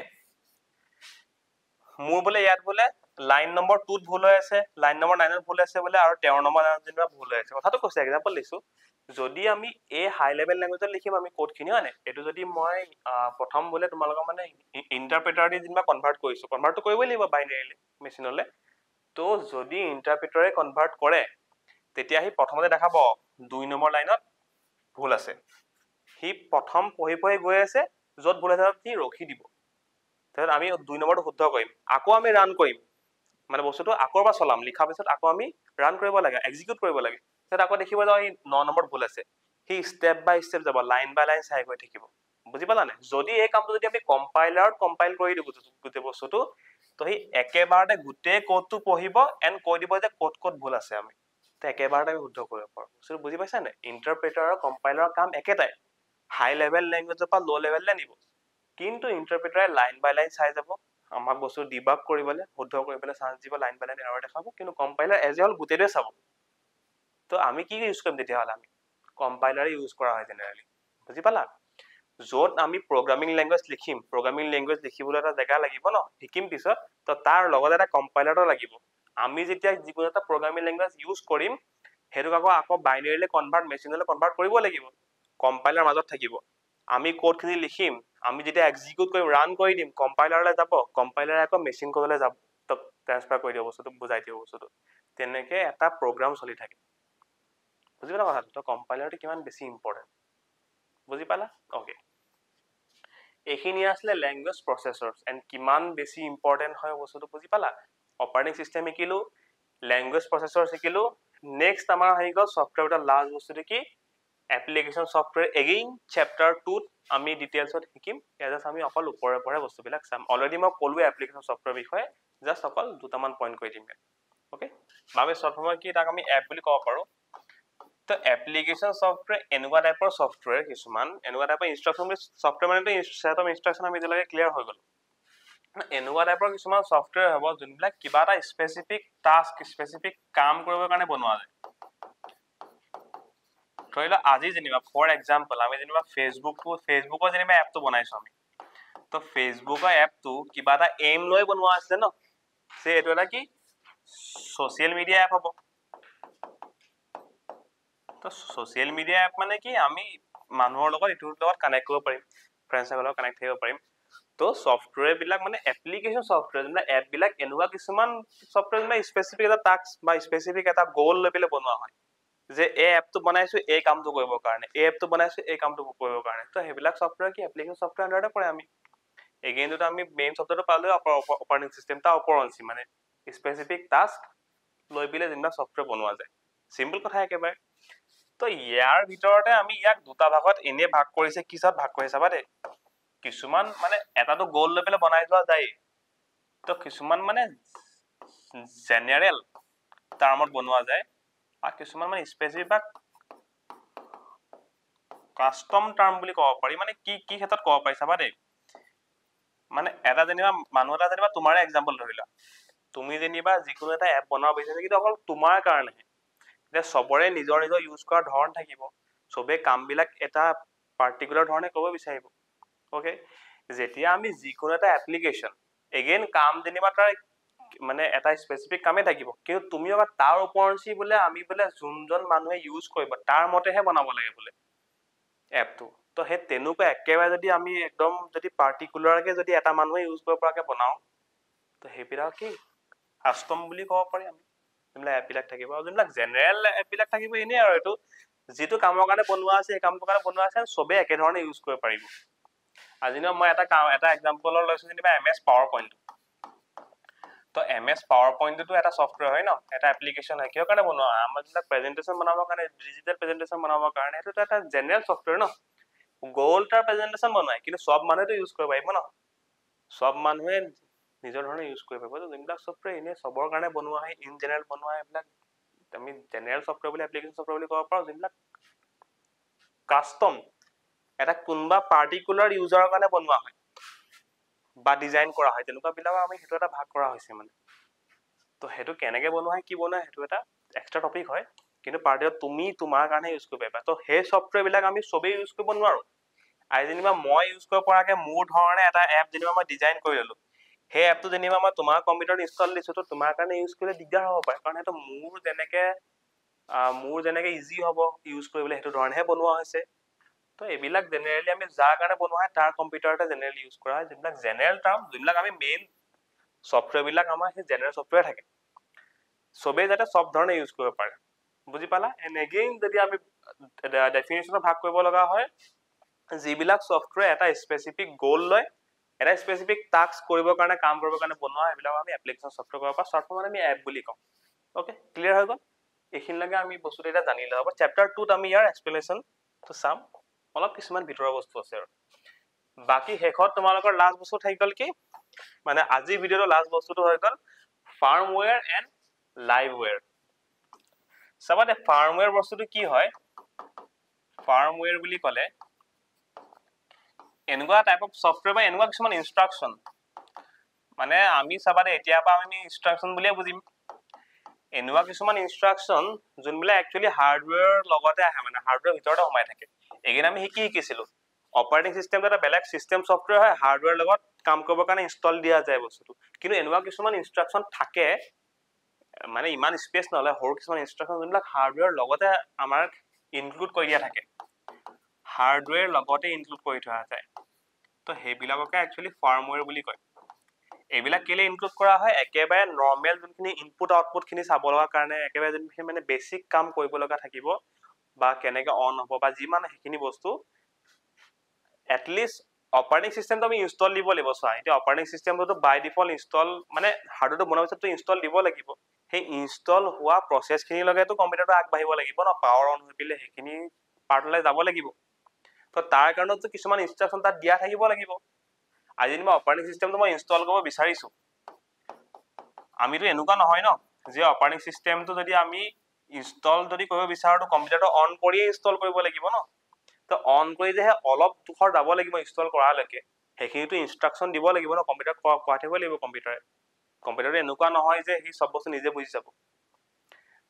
মোৰ বোলে ইয়াত বোলে লাইন নম্বৰ 2 ত ভুল হৈ আছে লাইন নম্বৰ 9 ত ভুল আছে বোলে আৰু 13 নম্বৰ লাইনত যেনিবা ভুল হৈ আছে কথাটো কৈছে এক্সাম্পল দিছো যদি আমি এই হাই লেভেল ল্যাঙ্গুৱেজত লিখিম আমি কোড খিনি হয় এটো যদি মই প্ৰথম বোলে তোমালোকৰ মানে ইন্টাৰপ্ৰেটাৰ দি যেনিবা কনভাৰ্ট কৰিছো কনভাৰ্টটো কৰিবই লাগিব বাইনাৰীলি মেচিনলে তো যদি ইন্টাৰপ্ৰেটাৰে কনভাৰ্ট কৰে তেতিয়া হি প্ৰথমতে দেখাব 2 নম্বৰ লাইনত ভুল আছে হি প্ৰথম পঢ়ি গৈ আছে যত ভুল আছে তাত হি ৰখি দিব তাত আমি 2 নম্বৰটো শুদ্ধ কৰিম আকৌ আমি ৰান কৰিম মানে বস্তুটো আকৌ এবাৰ চলাম, লিখা পিছত আকৌ আমি ৰান কৰিব লাগে, এক্সিকিউট কৰিব লাগে। তাত আকৌ দেখিব যাওঁ এই 9 নম্বৰত ভুল আছে, সি ষ্টেপ বাই ষ্টেপ যাব, লাইন বাই লাইন চাই গৈ থাকিব। বুজি পালা নাই? যদি এই কামটো যদি আমি কম্পাইলাৰত কম্পাইল কৰি দিওঁ গোটেই বস্তুটো, তো সি একেবাৰতে গোটেই কোডটো পঢ়িব এণ্ড কৈ দিব যে ক'ত ক'ত ভুল আছে। আমি তো একেবাৰতে আমি শুদ্ধ কৰিব পাৰোঁ। বস্তুটো বুজি পাইছা নাই? ইণ্টাৰপ্ৰেটাৰ আৰু কম্পাইলাৰৰ কাম একেটাই, হাই লেভেল লেংগুৱেজৰ পৰা ল' লেভেললৈ নিব। কিন্তু ইণ্টাৰপ্ৰেটাৰে লাইন বাই লাইন চাই যাব, আমাক বস্তু ডিবাগ কৰিবলৈ, শুদ্ধ কৰিবলৈ চান্স দিব, লাইন বাই লাইন এৰৰ দেখাব। কিন্তু কম্পাইলাৰ এজ এ হ'ল গোটেইটোৱে চাব। তো আমি কি ইউজ কৰিম তেতিয়াহ'লে? আমি কম্পাইলাৰে ইউজ কৰা হয় জেনেৰেলি। বুজি পালা? য'ত আমি প্ৰগ্ৰামিং লেংগুৱেজ লিখিম, প্ৰগ্ৰামিং লেংগুৱেজ লিখিবলৈ এটা জেগা লাগিব ন, শিকিম পিছত, তো তাৰ লগত এটা কম্পাইলাৰটো লাগিব। আমি যেতিয়া যিকোনো এটা প্ৰগ্ৰামিং লেংগুৱেজ ইউজ কৰিম, সেইটোক আকৌ বাইনেৰীলৈ কনভাৰ্ট, মেচিনলৈ কনভাৰ্ট কৰিব লাগিব, কম্পাইলাৰ মাজত থাকিব। আমি কোডখিনি লিখিম, আমি যেতিয়া এক্সিকিউট কৰিম, ৰান কৰি দিম, কম্পাইলাৰলৈ যাব, কম্পাইলাৰে আকৌ মেচিন কোডলৈ যাব, তো ট্ৰান্সফাৰ কৰি দিব বস্তুটো, বুজাই দিব বস্তুটো। তেনেকৈ এটা প্ৰগ্ৰাম চলি থাকে। বুজি পালা কথাটো? তো কম্পাইলাৰটো কিমান বেছি ইম্পৰ্টেণ্ট। বুজি পালা? অ'কে, এইখিনি আছিলে লেংগুৱেজ প্ৰচেছৰ্ছ এণ্ড কিমান বেছি ইম্পৰ্টেণ্ট হয় বস্তুটো। বুজি পালা? অপাৰেটিং চিষ্টেম শিকিলো, লেংগুৱেজ প্ৰচেছৰ শিকিলো। নেক্সট আমাৰ আহি গ'ল ছফ্টৱেৰ এটা লাষ্ট বস্তুটো কি? Application software. এগেইন চেপ্টাৰ 2ত আমি ডিটেইলছত শিকিম। জাষ্ট আমি অকল ওপৰে ওপৰে বস্তুবিলাক চাম। অলৰেডি মই ক'লোৱে এপ্লিকেশ্যন ছফ্টৱেৰ বিষয়ে, জাষ্ট অকল দুটামান পইণ্ট কৈ দিম। অ'কে, ভাবে শ্বৰ্ট ফৰ্মত কি তাক আমি এপ বুলি ক'ব পাৰোঁ। তো এপ্লিকেশ্যন ছফ্টৱেৰ এনেকুৱা টাইপৰ ছফ্টৱেৰ কিছুমান, এনেকুৱা টাইপৰ ইনষ্ট্ৰাকশ্যন, ছফ্টৱেৰ মানে ছেট অফ ইনষ্ট্ৰাকশ্যন আমি এতিয়ালৈকে ক্লিয়াৰ হৈ গ'ল। এনেকুৱা টাইপৰ কিছুমান ছফ্টৱেৰ হ'ব যোনবিলাক কিবা এটা স্পেচিফিক টাস্ক, স্পেচিফিক কাম কৰিবৰ কাৰণে বনোৱা যায়। ধৰি লওক আজি যেনিবা ফৰ এক্সাম্পল আমি যেনিবা ফেচবুকৰ যেনিবা এপটো বনাইছো আমি। তো ফেচবুকৰ এপটো কিবা এটা এইম লৈ বনোৱা আছে ন, যে এইটো এটা কি ছ'চিয়েল মিডিয়া এপ হ'ব। তো ছ'চিয়েল মিডিয়া এপ মানে কি, আমি মানুহৰ লগত ইটোৰ লগত কানেক্ট কৰিব পাৰিম, ফ্ৰেণ্ডছৰ লগত কানেক্ট থাকিব পাৰিম। তো ছফ্টৱেৰ বিলাক মানে এপ্লিকেশ্যন ছফ্টৱেৰ, যোনবিলাক এপবিলাক এনেকুৱা কিছুমান ছফ্টৱেৰ যোনবিলাক স্পেচিফিক এটা টাস্ক বা স্পেচিফিক এটা গ'ল লৈ পেলাই বনোৱা হয়, যে এই এপটো বনাইছো এই কামটো কৰিবৰ কাৰণে, এই এপটো বনাইছো এই কামটো কৰিবৰ কাৰণে। তো সেইবিলাক ছফ্টৱেৰ কি এপ্লিকেশ্যন ছফ্টৱেৰ আণ্ডাৰতে পৰে। আমি এগেইনটো আমি মেইন ছফ্টৱেৰটো পালোঁ অপাৰেটিং চিষ্টেম তাৰ ওপৰঞ্চি, মানে স্পেচিফিক টাস্ক লৈ পেলাই যেনিবা ছফ্টৱেৰ বনোৱা যায়। চিম্পল কথা একেবাৰে। তো ইয়াৰ ভিতৰতে আমি ইয়াক দুটা ভাগত এনে ভাগ কৰিছে, কি চাত ভাগ কৰিছে চাবা দেই। কিছুমান মানে এটাটো গ'ল লৈ পেলাই বনাই যোৱা যায়, তো কিছুমান মানে জেনেৰেল টাৰ্মত বনোৱা যায়, আৰু কিছুমান মানে স্পেচিফিক কাষ্টম টাৰ্ম বুলি ক'ব পাৰি। মানে কি কি ক্ষেত্ৰত ক'ব পাৰি চাবা দেই। মানে এটা যেনিবা মানুহ এটা যেনিবা তোমাৰে এক্সাম্পল ধৰিলা, তুমি যেনিবা যিকোনো এটা এপ বনাব বিচাৰিছা, কিন্তু অকল তোমাৰ কাৰণে। এতিয়া চবৰে নিজৰ নিজৰ ইউজ কৰাৰ ধৰণ থাকিব, চবেই কামবিলাক এটা পাৰ্টিকুলাৰ ধৰণে কৰিব বিচাৰিব। অ'কে, যেতিয়া আমি যিকোনো এটা এপ্লিকেশ্যন, এগেইন কাম যেনিবা তাৰ মানে এটা স্পেচিফিক কামেই থাকিব, কিন্তু তুমি অকল তাৰ ওপৰঞ্চি বোলে আমি বোলে যোনজন মানুহে ইউজ কৰিব তাৰ মতেহে বনাব লাগে বোলে এপটো। তো সেই তেনেকুৱা একেবাৰে যদি আমি একদম যদি পাৰ্টিকুলাৰকে যদি এটা মানুহে ইউজ কৰিব পৰাকে বনাওঁ, তো সেইবিলাক কি কাষ্টম বুলি ক'ব পাৰি আমি। যোনবিলাক এপবিলাক থাকিব, আৰু যোনবিলাক জেনেৰেল এপবিলাক থাকিব এনেই আৰু এইটো যিটো কামৰ কাৰণে বনোৱা আছে, সেই কামটোৰ কাৰণে বনোৱা আছে, চবেই একেধৰণে ইউজ কৰিব পাৰিব। আজি মই এটা এক্সাম্পলৰ লৈছো যেনিবা MS পাৱাৰ পইণ্ট। তো MS পাৱাৰ পইণ্টটো এটা ছফ্টৱেৰ হয় ন, এটা এপ্লিকেশ্যন হয়। কিহৰ কাৰণে বনোৱা হয়? আমাৰ যোনবিলাক প্ৰেজেণ্টেশ্যন বনাবৰ কাৰণে, ডিজিটেল প্ৰেজেণ্টেশ্যন বনাবৰ কাৰণে, সেইটো এটা জেনেৰেল ছফ্টৱেৰ ন। গ'ল তাৰ প্ৰেজেণ্টেশ্যন বনায়, কিন্তু চব মানুহেতো ইউজ কৰিব পাৰিব ন, চব মানুহে নিজৰ ধৰণে ইউজ কৰিব পাৰিব। যোনবিলাক ছফ্টৱেৰ এনেই চবৰ কাৰণে বনোৱা হয়, ইন জেনেৰেল বনোৱা হয়, এইবিলাক আমি জেনেৰেল ছফ্টৱেৰ বুলি, এপ্লিকেশ্যন ছফ্টৱেৰ বুলি ক'ব পাৰোঁ। যোনবিলাক কাষ্টম এটা কোনোবা পাৰ্টিকুলাৰ ইউজাৰৰ কাৰণে বনোৱা হয় বা ডিজাইন কৰা হয়, তেনেকুৱাবিলাকৰ আমি সেইটো এটা ভাগ কৰা হৈছে মানে। তো সেইটো কেনেকৈ বনোৱা হয়, কি বনোৱা হয়, সেইটো এটা এক্সট্ৰা টপিক হয়, কিন্তু পাৰ্টিকুলাৰ তুমি তোমাৰ কাৰণে ইউজ কৰিব পাৰিবা। তো সেই ছফ্টৱেৰবিলাক আমি চবেই ইউজ কৰিব নোৱাৰোঁ। আৰু যেনিবা মই ইউজ কৰিব পৰাকৈ মোৰ ধৰণে এটা এপ যেনিবা মই ডিজাইন কৰি ল'লোঁ, সেই এপটো যেনিবা মই তোমাৰ কম্পিউটাৰত ইনষ্টল দিছোঁ, তো তোমাৰ কাৰণে ইউজ কৰিলে দিগদাৰ হ'ব পাৰে, কাৰণ সেইটো মোৰ যেনেকৈ ইজি হ'ব ইউজ কৰিবলৈ, সেইটো ধৰণেহে বনোৱা হৈছে। তো এইবিলাক জেনেৰেলি আমি যাৰ কাৰণে বনোৱা হয় তাৰ কম্পিউটাৰতে জেনেৰেলি ইউজ কৰা হয়। যোনবিলাক জেনেৰেল টাৰ্ম, যোনবিলাক আমি মেইন ছফ্টৱেৰবিলাক আমাৰ সেই জেনেৰেল ছফ্টৱেৰ থাকে, চবেই যাতে চব ধৰণে ইউজ কৰিব পাৰে। বুজি পালা? এণ্ড এগেইন যদি আমি ডেফিনেশ্যনত ভাগ কৰিব লগা হয়, যিবিলাক ছফ্টৱেৰ এটা স্পেচিফিক গ'ল লয়, এটা স্পেসিফিক টাস্ক কৰিবৰ কাৰণে কাম কৰিবৰ কাৰণে বনোৱা এইবিলাক আমি এপ্লিকেশন সফটওয়্যাৰ কৰাৰ পৰা শৰ্ট ফৰ্মত আমি এপ বুলি কওঁ ওকে ক্লিয়াৰ হৈ গ'ল এইখিনিলৈকে আমি বস্তুটো এটা জানিলে হ'ব চেপ্টাৰ 2 ত আমি ইয়াৰ এক্সপ্লেনেশ্যন তো চাম অলপ কিছুমান ভিতৰৰ বস্তু আছে আৰু বাকি শেষত তোমালোকৰ লাষ্ট বস্তু থাকি গ'ল কি মানে আজি ভিডিঅ'ৰ লাষ্ট বস্তুটো হৈ গ'ল ফাৰ্মৱেৰ এণ্ড লাইভৱেৰ চাবা দে ফাৰ্মৱেৰ বস্তুটো কি হয় ফাৰ্মৱেৰ বুলি ক'লে এনেকুৱা টাইপ অফ সফটওয়্যাৰ বা এনেকুৱা কিছুমান ইনষ্ট্ৰাকচন মানে আমি চাবা দে এতিয়া পৰা আমি ইনষ্ট্ৰাকচন বুলিয়ে বুজিম এনেকুৱা কিছুমান ইনষ্ট্ৰাকচন যোনবিলাক একচুয়ালি হাৰ্ডৱেৰ লগতে আহে মানে হাৰ্ডৱেৰ ভিতৰতে সোমাই থাকে এগেইন আমি শিকিছিলো অপাৰেটিং সিস্টেমটো এটা বেলেগ সিস্টেম সফটওয়্যাৰ হয় হাৰ্ডৱেৰ লগত কাম কৰিবৰ কাৰণে ইনষ্টল দিয়া যায় বস্তুটো কিন্তু এনেকুৱা কিছুমান ইনষ্ট্ৰাকচন থাকে মানে ইমান স্পেস নহলে হৰ কিছুমান ইনষ্ট্ৰাকচন যোনবিলাক হাৰ্ডৱেৰ লগতে আমাৰ ইনক্লুড কৰি দিয়া থাকে হাৰ্ডৱেৰ লগতে ইনক্লুড কৰি থোৱা যায় তো হেবিলাককে একচুয়ালি ফাৰ্মৱেৰ বুলি কয় এইবিলাক কেলে ইনক্লুড কৰা হয় একেবাৰে নৰমাল যোনখিনি ইনপুট আউটপুট খিনি চাব লগা কাৰণে একেবাৰে যোনখিনি মানে বেসিক কাম কৰিব লগা থাকিব বা কেনেকে অন হ'ব বা যিমান হেখিনি বস্তু এটলিষ্ট অপাৰেটিং সিস্টেমটো আমি ইনষ্টল দিব লাগিব চোৱা এতিয়া অপাৰেটিং সিস্টেমটো বাই ডিফল্ট ইনষ্টল মানে হাৰ্ডৱেৰটো বনোৱাৰ পিছতটো ইনষ্টল দিব লাগিব সেই ইনষ্টল হোৱা প্ৰসেস খিনি লগেতো কম্পিউটাৰটো আগবাঢ়িব লাগিব ন পাৱাৰ অন হৈ পিলে হেখিনি পাৰ্টলৈ যাব লাগিব তো তাৰ কাৰণেতো কিছুমান ইনষ্ট্ৰাকচন তাত দিয়া থাকিব লাগিব আজি মই অপাৰেটিং সিস্টেমটো মই ইনষ্টল কৰিব বিচাৰিছো আমিতো এনেকুৱা নহয় ন যে অপাৰেটিং সিস্টেমটো যদি আমি ইনষ্টল যদি কৰিব বিচাৰো কম্পিউটাৰটো অন কৰি ইনষ্টল কৰিব লাগিব ন তো অন কৰি যে অলপ দুখৰ যাব লাগিব ইনষ্টল কৰালৈকে হেখিনিটো ইনষ্ট্ৰাকচন দিব লাগিব ন কম্পিউটাৰ কোৱা থাকিব লাগিব কম্পিউটাৰটো এনেকুৱা নহয় যে হি সব বস্তু নিজে বুজি যাব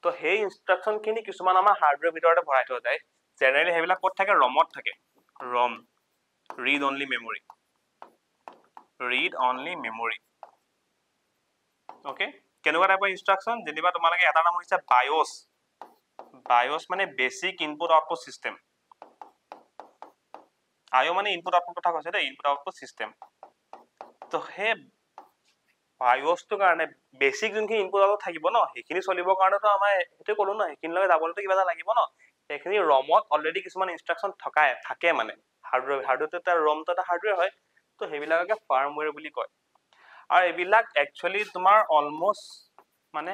তো সেই ইনষ্ট্ৰাকচন খিনি কিছুমান আমাৰ হাৰ্ডৱেৰ ভিতৰতে ভৰাই থোৱা যায় জেনাৰেলি হেবিলাক ক'ত থাকে ৰমত থাকে ROM read only memory okay কেনেকুৱা টাইপৰ ইনষ্ট্ৰাকচন যেনিবা তোমালোকে এটা নাম হৈছে BIOS মানে basic input output system IO মানে ইনপুট আউটপুট কথা কৈছে দে ইনপুট আউটপুট সিস্টেম তো হে BIOS তো কাৰণে বেসিক যোনখিনি ইনপুট আউটপুট থাকিব ন হেখিনি চলিবৰ কাৰণে তো আমাৰ হেতু কলো ন হেখিনি লগে যাবলৈ তো কিবা এটা লাগিব ন হেখিনি ROMত অলৰেডি কিছুমান ইনষ্ট্ৰাকচন থাকে মানে হাৰ্ডৱেৰটো এটা ROM তো এটা হাৰ্ডৱেৰ হয় তো হেবিলাকে ফাৰ্মৱেৰ বুলি কয় আৰু এবিলাক একচুয়ালি তোমাৰ অলমোস্ট মানে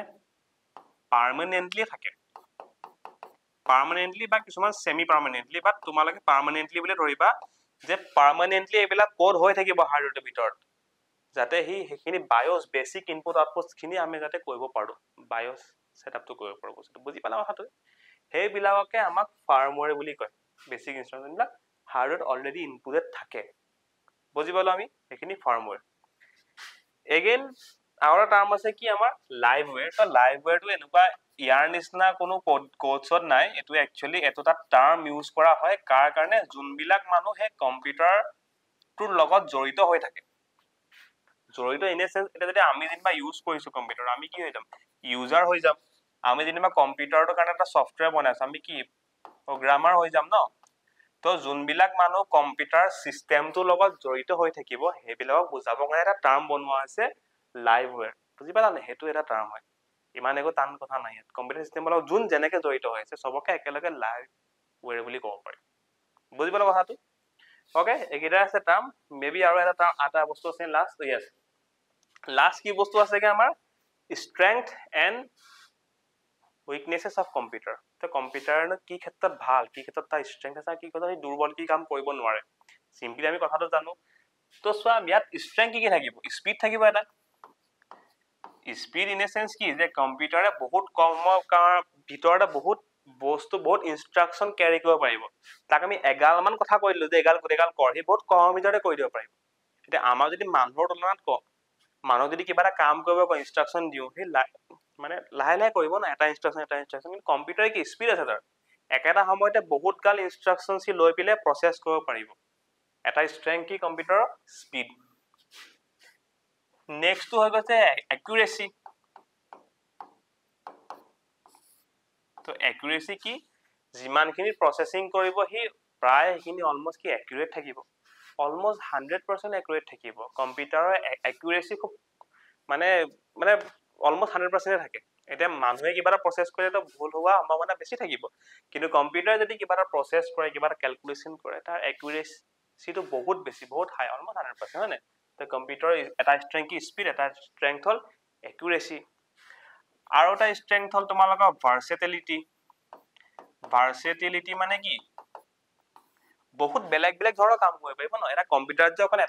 পাৰ্মানেন্টলি থাকে পাৰ্মানেন্টলি বা কিছুমান সেমি পাৰ্মানেন্টলি বা তোমালোকে পাৰ্মানেন্টলি বুলি ধৰিবা যে পাৰ্মানেন্টলি এবিলাক কোড হৈ থাকিব হাৰ্ডৱেৰটোৰ ভিতৰত যাতে হেখিনি BIOS বেসিক ইনপুট আউটপুট খিনি আমি যাতে কৰিব পাৰো BIOS সেটআপটো কৰিব পাৰো বস্তুটো বুজি পালা কথাটো হেবিলাককে আমাক ফাৰ্মৱেৰ বুলি কয় বেসিক ইনষ্ট্ৰাকচন বিলাক হাৰ্ডৱেৰত অলৰেডি ইনপুটেড থাকে বুজি পালো আমি হেখিনি ফাৰ্মৱেৰ এগেইন আৰু টাৰ্ম আছে কি আমাৰ লাইভৱেৰ তো লাইভৱেৰটো এনেকুৱা ইয়াৰ নিচিনা কোনো কোডছত নাই এটো একচুয়ালি এটোটা টাৰ্ম ইউজ কৰা হয় কাৰ কাৰণে যোনবিলাক মানুহ হে কম্পিউটাৰ তোৰ লগত জড়িত হৈ থাকে জড়িত ইন এ সেন্স এটা যদি আমি যেনিবা ইউজ কৰিছো কম্পিউটাৰ আমি কি হৈ যাম ইউজাৰ হৈ যাম আমি যেনিবা কম্পিউটাৰটোৰ কাৰণে এটা সফটওয়্যাৰ বনাইছো আমি কি প্ৰগ্ৰামাৰ হৈ যাম ন তো যোনবিলাক মানুহ কম্পিউটাৰ সিস্টেমটোৰ লগত জড়িত হৈ থাকিব হেবিলাকক বুজাবৰ কাৰণে এটা টাৰ্ম বনোৱা আছে লাইভৱেৰ বুজি পালা নে হেতু এটা টাৰ্ম হয় ইমান একো টান কথা নাই কম্পিউটাৰ সিস্টেমৰ লগত যোন যেনেকে জড়িত হৈ আছে সবকে একেলগে লাইভৱেৰ বুলি ক'ব পাৰি বুজি পালা কথাটো ওকে একেইটা আছে টাৰ্ম মেবি আৰু এটা বস্তু আছে লাষ্ট কি বস্তু আছে কি আমাৰ স্ট্ৰেংথ এণ্ড weaknesses of computer তো কম্পিউটাৰ কি ক্ষেত্ৰত ভাল কি ক্ষেত্ৰত তাৰ স্ট্ৰেংথ আছে কি কথা দুৰ্বল কি কাম কৰিব নোৱাৰে সিম্পলি আমি কথাটো জানো তো সোৱা ইয়াত স্ট্ৰেংথ কি থাকিব স্পিড থাকিব এটা স্পিড ইন এ সেন্স কি যে কম্পিউটাৰে বহুত কম ভিতৰতে বহুত বস্তু বহুত ইনষ্ট্ৰাকচন ক্যাৰি কৰিব পাৰিব তাক আমি এগাল মান কথা কৈ দিলো যে এগাল কৰ হি বহুত কম ভিতৰতে কৈ দিব পাৰিব এতিয়া আমাৰ যদি মানুহৰ তুলনাত কম মানুহ যদি কিবা এটা কাম কৰিব কয় ইনষ্ট্ৰাকচন দিও হি মানে লাহে লাহে কৰিব না এটা ইনষ্ট্ৰাকচন কিন্তু কম্পিউটাৰে কি স্পিড আছে তাৰ একেটা সময়তে বহুত গাল ইনষ্ট্ৰাকচন সি লৈ পিলে প্ৰসেস কৰিব পাৰিব এটা স্ট্ৰেংথ কি কম্পিউটাৰৰ স্পিড নেক্সট তো হৈ গৈছে একুৰেসি তো একুৰেসি কি যিমানখিনি প্ৰসেসিং কৰিব হি প্ৰায় হেখিনি অলমোস্ট কি একুৰেট থাকিব অলমোস্ট 100% একুৰেট থাকিব কম্পিউটাৰৰ একুৰেসি খুব মানে অলমোস্ট 100% থাকে এতিয়া মানুহে কিবা এটা প্ৰসেস কৰিলে তো ভুল হোৱা সম্ভাৱনা বেছি থাকিব কিন্তু কম্পিউটাৰে যদি কিবা এটা প্ৰসেস কৰে কিবা এটা ক্যালকুলেশন কৰে তাৰ একুৰেসিটো বহুত বেছি বহুত হাই অলমোস্ট 100% হয় না তো কম্পিউটাৰ এটা ষ্ট্ৰেংথ কি স্পীড, এটা ষ্ট্ৰেংথ হ'ল একুৰেচি, আৰু এটা ষ্ট্ৰেংথ হ'ল তোমালোকৰ ভাৰ্চেটিলিটি। ভাৰ্চেটিলিটি মানে কি বহুত বেলেগ বেলেগ ধৰণৰ কাম কৰিব পাৰিব ন। এটা কম্পিউটাৰত যে অকল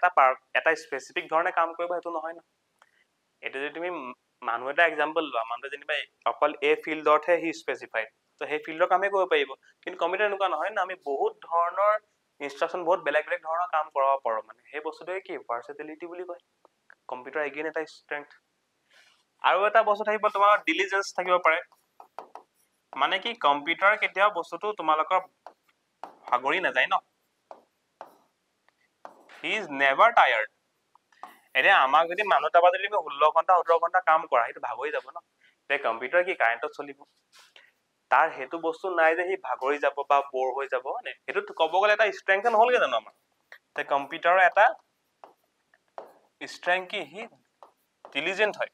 এটা স্পেচিফিক ধৰণে কাম কৰিব সেইটো নহয় ন। এইটো যদি তুমি মানুহ এটা এক্সাম্পল লোৱা, মানুহটো যেনিবা অকল এই ফিল্ডতহে সি স্পেচিফাইড, তো সেই ফিল্ডৰ কামেই কৰিব পাৰিব। কিন্তু কম্পিউটাৰ এনেকুৱা নহয় না, আমি বহুত ধৰণৰ ইনষ্ট্ৰাকশ্যন, বহুত বেলেগ বেলেগ ধৰণৰ কাম কৰাব পাৰোঁ। মানে সেই বস্তুটোৱে কি ভাৰ্চেটিলিটি বুলি কয়। কম্পিউটাৰ এগেইন এটা ষ্ট্ৰেংথ। আৰু এটা বস্তু থাকিব তোমাৰ ডিলিজেন্স থাকিব পাৰে। মানে কি কম্পিউটাৰ কেতিয়াও বস্তুটো তোমালোকৰ ভাগৰি নাযায় ন। He is never tired. এতিয়া আমাক যদি মানুহ এটা যদি 16 ঘণ্টা 17 ঘণ্টা কাম কৰা, সেইটো ভাগৰি যাব ন। এতিয়া কম্পিউটাৰ কি কাৰেণ্টত চলিব, তাৰ সেইটো বস্তু নাই যে সি ভাগৰি যাব বা বৰ হৈ যাব নে। সেইটো ক'ব গ'লে এটা ষ্ট্ৰেংথ নহ'লগে জানো আমাৰ। তে কম্পিউটাৰৰ এটা ষ্ট্ৰেংথ কি সি ডিলিজেন্ট হয়,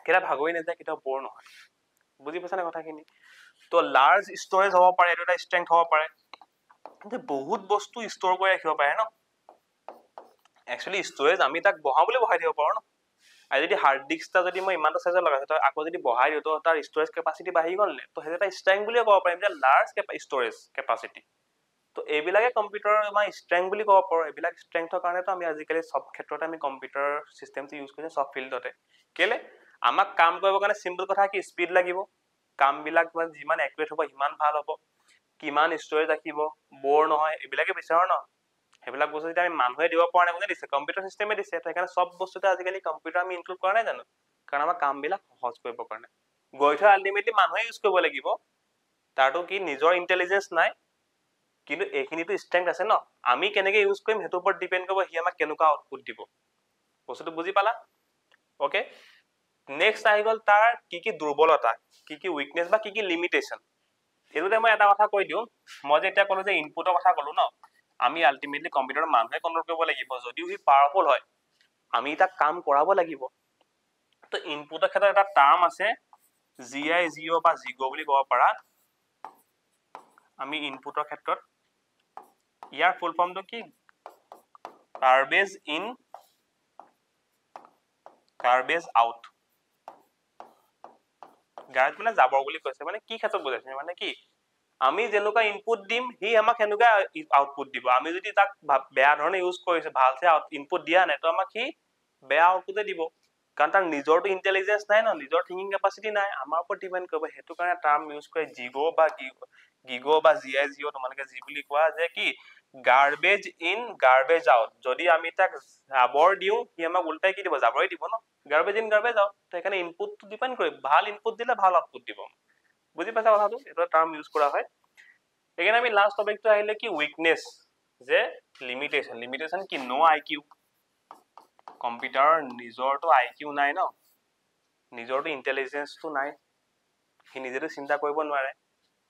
কেতিয়াও ভাগৰি নাযায়, কেতিয়াও বৰ নহয়। বুজি পাইছা নে কথাখিনি? তো লাৰ্জ ষ্ট'ৰেজ হ'ব পাৰে, এইটো এটা ষ্ট্ৰেংথ হ'ব পাৰে। কিন্তু বহুত বস্তু ষ্ট'ৰ কৰি ৰাখিব পাৰে ন। একচুৱেলি ষ্ট'ৰেজ আমি তাক বহাবলৈ বহাই দিব পাৰোঁ ন। আৰু যদি হাৰ্ড ডিস্ক এটা যদি মই ইমানটো চাইজৰ লগাইছোঁ, তই আকৌ যদি বহাই দিওঁ, তো তাৰ ষ্ট'ৰেজ কেপাচিটি বাঢ়ি গ'ল নে। তো সেইটো এটা ষ্ট্ৰেংথ বুলিয়ে ক'ব পাৰিম যে লাৰ্জ ষ্ট'ৰেজ কেপাচিটি। তো এইবিলাকে কম্পিউটাৰৰ আমাৰ ষ্ট্ৰেংথ বুলি ক'ব পাৰোঁ। এইবিলাক ষ্ট্ৰেংথৰ কাৰণেতো আমি আজিকালি চব ক্ষেত্ৰতে আমি কম্পিউটাৰ চিষ্টেমটো ইউজ কৰিছোঁ, চব ফিল্ডতে। কেলে আমাক কাম কৰিবৰ কাৰণে চিম্পল কথা কি স্পীড লাগিব, কামবিলাক যিমান একুৰেট হ'ব সিমান ভাল হ'ব, কিমান ষ্ট'ৰেজ ৰাখিব, বৰ নহয়, এইবিলাকে বিচাৰোঁ ন। সেইবিলাক বস্তু যদি আমি মানুহে দিব পৰা নাই, কোনে দিছে? কম্পিউটাৰ চিষ্টেমে দিছে। সেইকাৰণে চব বস্তুতে আজিকালি কম্পিউটাৰ আমি ইনক্লুড কৰা নাই জানো, কাৰণ আমাৰ কামবিলাক সহজ কৰিবৰ কাৰণে। গৈ থৈ আল্টিমেটলি মানুহে ইউজ কৰিব লাগিব। তাৰতো কি নিজৰ ইণ্টেলিজেঞ্চ নাই, কিন্তু এইখিনিতো ষ্ট্ৰেংথ আছে ন। আমি কেনেকৈ ইউজ কৰিম সেইটোৰ ওপৰত ডিপেণ্ড কৰিব সি আমাক কেনেকুৱা আউটপুট দিব। বস্তুটো বুজি পালা? অ'কে, নেক্সট আহি গ'ল তাৰ কি কি দুৰ্বলতা, কি কি উইকনেছ বা কি কি লিমিটেশ্যন। এইটোতে মই এটা কথা কৈ দিওঁ, মই যে এতিয়া ক'লো যে ইনপুটৰ কথা ক'লো ন, আমি আল্টিমেটলি কম্পিউটাৰৰ মানুহে কণ্ট্ৰল কৰিব লাগিব। যদিও সি পাৱাৰফুল হয়, আমি তাক কাম কৰাব লাগিব। তো ইনপুটৰ ক্ষেত্ৰত এটা টাৰ্ম আছে GIGO বা জিগ' বুলি ক'ব পাৰা। আমি ইনপুটৰ ক্ষেত্ৰত ইয়াৰ ফুল ফৰ্মটো কি? Garbage in garbage out. Garbage মানে জাবৰ বুলি কৈছে। মানে কি ক্ষেত্ৰত বুজাইছে, মানে কি আমি যেনেকুৱা ইনপুট দিম সি আমাক সেনেকুৱা আউটপুট দিব। আমি যদি তাক বেয়া ধৰণে ইউজ কৰিছো, ভালছে ইনপুট দিয়া নাই, তো আমাক সি বেয়া আউটপুটে দিব। কাৰণ তাৰ নিজৰটো ইণ্টেলিজেঞ্চ নাই ন, নিজৰ থিংকিং কেপাচিটি নাই, আমাৰ ওপৰত ডিপেণ্ড কৰিব। সেইটো কাৰণে টাৰ্ম ইউজ কৰে জিগ' বা গিগ' বা GIGO, তোমালোকে যি বুলি কোৱা, যে কি গাৰ্বেজ ইন গাৰ্বেজ আউট। যদি আমি তাক জাবৰ দিওঁ সি আমাক উল্টাই কি দিব? জাবৰে দিব ন। Garbage in garbage out. তো সেইকাৰণে ইনপুটটো ডিপেণ্ড কৰিব, ভাল ইনপুট দিলে ভাল আউটপুট দিব। বুজি পাইছা কথাটো? এইটো টাৰ্ম ইউজ কৰা হয়। সেইকাৰণে আমি লাষ্ট টপিকটো আহিলে কি উইকনেছ, যে লিমিটেশ্যন। লিমিটেশ্যন কি? নো IQ। কম্পিউটাৰৰ নিজৰটো IQ নাই ন, নিজৰটো ইণ্টেলিজেঞ্চটো নাই, সি নিজেতো চিন্তা কৰিব নোৱাৰে।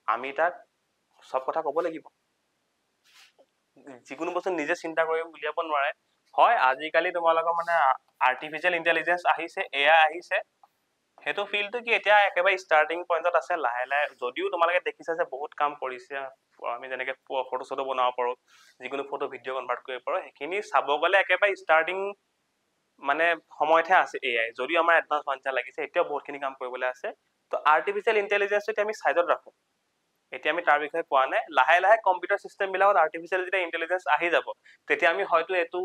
আমি তাক চব কথা ক'ব লাগিব। যিকোনো বস্তু নিজে চিন্তা কৰি উলিয়াব নোৱাৰে। হয়, আজিকালি তোমালোকৰ মানে আৰ্টিফিচিয়েল ইণ্টেলিজেঞ্চ আহিছে, AI আহিছে। সেইটো ফিল্ডটো কি এতিয়া একেবাৰে ষ্টাৰ্টিং পইণ্টত আছে। লাহে লাহে যদিও তোমালোকে দেখিছা যে বহুত কাম কৰিছে, আমি যেনেকৈ ফটো চটো বনাব পাৰোঁ, যিকোনো ফটো ভিডিঅ' কনভাৰ্ট কৰিব পাৰোঁ, সেইখিনি চাব গ'লে একেবাৰে ষ্টাৰ্টিং মানে সময়তহে আছে AI। যদিও আমাৰ এডভান্স হোৱা নিচিনা লাগিছে, এতিয়াও বহুতখিনি কাম কৰিবলৈ আছে। তো আৰ্টিফিচিয়েল ইণ্টেলিজেঞ্চটো এতিয়া আমি ছাইডত ৰাখোঁ, এতিয়া আমি তাৰ বিষয়ে কোৱা নাই। লাহে লাহে কম্পিউটাৰ চিষ্টেমবিলাকত আৰ্টিফিচিয়েল যেতিয়া ইণ্টেলিজেঞ্চ আহি যাব, তেতিয়া আমি হয়তো এইটো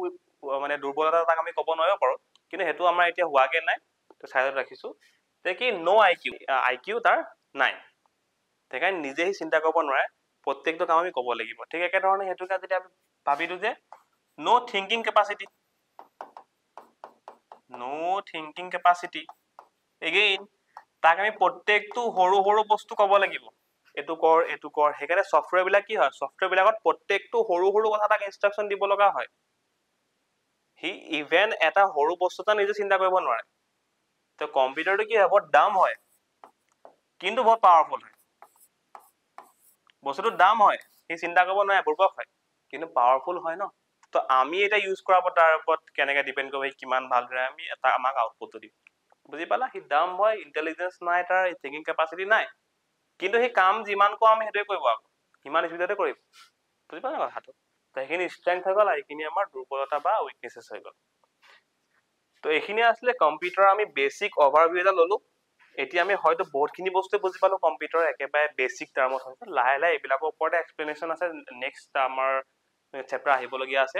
মানে দুৰ্বলতা তাক আমি ক'ব নোৱাৰিব পাৰোঁ, কিন্তু সেইটো আমাৰ এতিয়া হোৱাগে নাই। তো ছাইডত ৰাখিছোঁ। তে কি নো IQ তাৰ নাই, সেইকাৰণে নিজে সি চিন্তা কৰিব নোৱাৰে। প্ৰত্যেকটো কাম আমি ক'ব লাগিব। ঠিক একেধৰণে সেইটোকে যদি আমি ভাবিলোঁ যে নো থিংকিং কেপাচিটি, এগেইন তাক আমি প্ৰত্যেকটো সৰু সৰু বস্তু ক'ব লাগিব, এইটো কৰ এইটো কৰ। সেইকাৰণে ছফ্টৱেৰবিলাক কি হয়, ছফ্টৱেৰবিলাকত প্ৰত্যেকটো সৰু সৰু কথা তাক ইনষ্ট্ৰাকশ্যন দিব লগা হয়। সি ইভেন এটা সৰু বস্তু এটা নিজে চিন্তা কৰিব নোৱাৰে। তো কম্পিউটাৰটো কি হয়, বহুত দাম হয় কিন্তু বহুত পাৱাৰফুল হয়। বস্তুটো দাম হয়, সি চিন্তা কৰিব নোৱাৰে, বুৰ্বক হয়, কিন্তু পাৱাৰফুল হয় ন। তো আমি এতিয়া ইউজ কৰাব তাৰ ওপৰত কেনেকৈ ডিপেণ্ড কৰিব, কিমান ভালদৰে আমি আমাক আউটপুটটো দিব। বুজি পালা? সি দাম হয়, ইণ্টেলিজেঞ্চ নাই, তাৰ থিংকিং কেপাচিটি নাই, কিন্তু সেই কাম যিমান কওঁ আমি সেইটোৱে কৰিব, আকৌ সিমান স্পীডতে কৰিব। বুজি পালা কথাটো? তো সেইখিনি ষ্ট্ৰেংথ হৈ গ'ল, আৰু এইখিনি আমাৰ দুৰ্বলতা বা উইকনেছেছ হৈ গ'ল। তো এইখিনি আসলে কম্পিউটাৰ আমি বেসিক ওভাৰভিউ এটা ললো এতিয়া আমি হয়তো বহুতখিনি বস্তু বুজি পালো কম্পিউটাৰ একেবাৰে বেসিক টাৰ্মত হৈছে লাহে লাহে এইবিলাকৰ ওপৰতে এক্সপ্লেনেশ্যন আছে নেক্সট আমাৰ চেপ্টাৰ আহিবলগীয়া আছে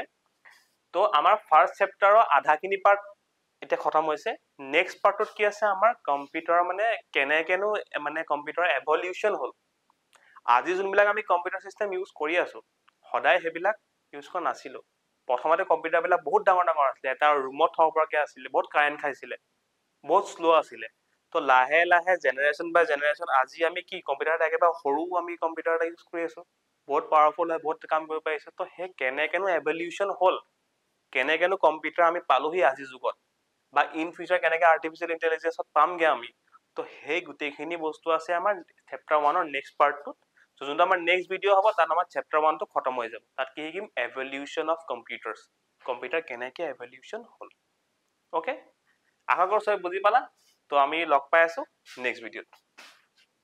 তো আমাৰ ফাৰ্ষ্ট চেপ্টাৰৰ আধাখিনি পাৰ্ট এতিয়া খতম হৈছে নেক্সট পাৰ্টত কি আছে আমাৰ কম্পিউটাৰ মানে কেনেকেনো মানে কম্পিউটাৰ এভলিউচন হ'ল আজি যোনবিলাক আমি কম্পিউটাৰ সিস্টেম ইউজ কৰি আছো সদায় হেবিলাক ইউজ কৰা নাছিলো প্ৰথমতে কম্পিউটাৰবিলাক বহুত ডাঙৰ ডাঙৰ আছিলে এটা ৰুমত থব পৰাকে আছিলে বহুত কাৰেণ্ট খাইছিলে বহুত স্লো আছিলে তো লাহে লাহে জেনাৰেশ্যন বাই জেনাৰেশ্যন আজি আমি কি কম্পিউটাৰ একেবাৰে সৰু আমি কম্পিউটাৰ এটা ইউজ কৰি আছো বহুত পাৱাৰফুল হয় বহুত কাম কৰিব পাৰিছে তো সেই কেনেকেনো এভলিউচন হ'ল কেনেকেনো কম্পিউটাৰ আমি পালোহি আজিৰ যুগত বা ইন ফিউচাৰ কেনেকে আৰ্টিফিচিয়েল ইন্টেলিজেন্সত পামগে আমি তো সেই গোটেইখিনি বস্তু আছে আমাৰ চেপ্টাৰ 1 ৰ নেক্সট পাৰ্টটোত তো যোনটো আমাৰ নেক্সট ভিডিঅ' হ'ব তাত আমাৰ চেপ্টাৰ 1 টো খতম হৈ যাব তাত কি শিকিম এভলিউচন অফ কম্পিউটাৰ্ছ কম্পিউটাৰ কেনেকে এভলিউচন হ'ল ওকে আশা কৰোঁ চবে বুজি পালা তো আমি লগ পাই আছো নেক্সট ভিডিঅ'ত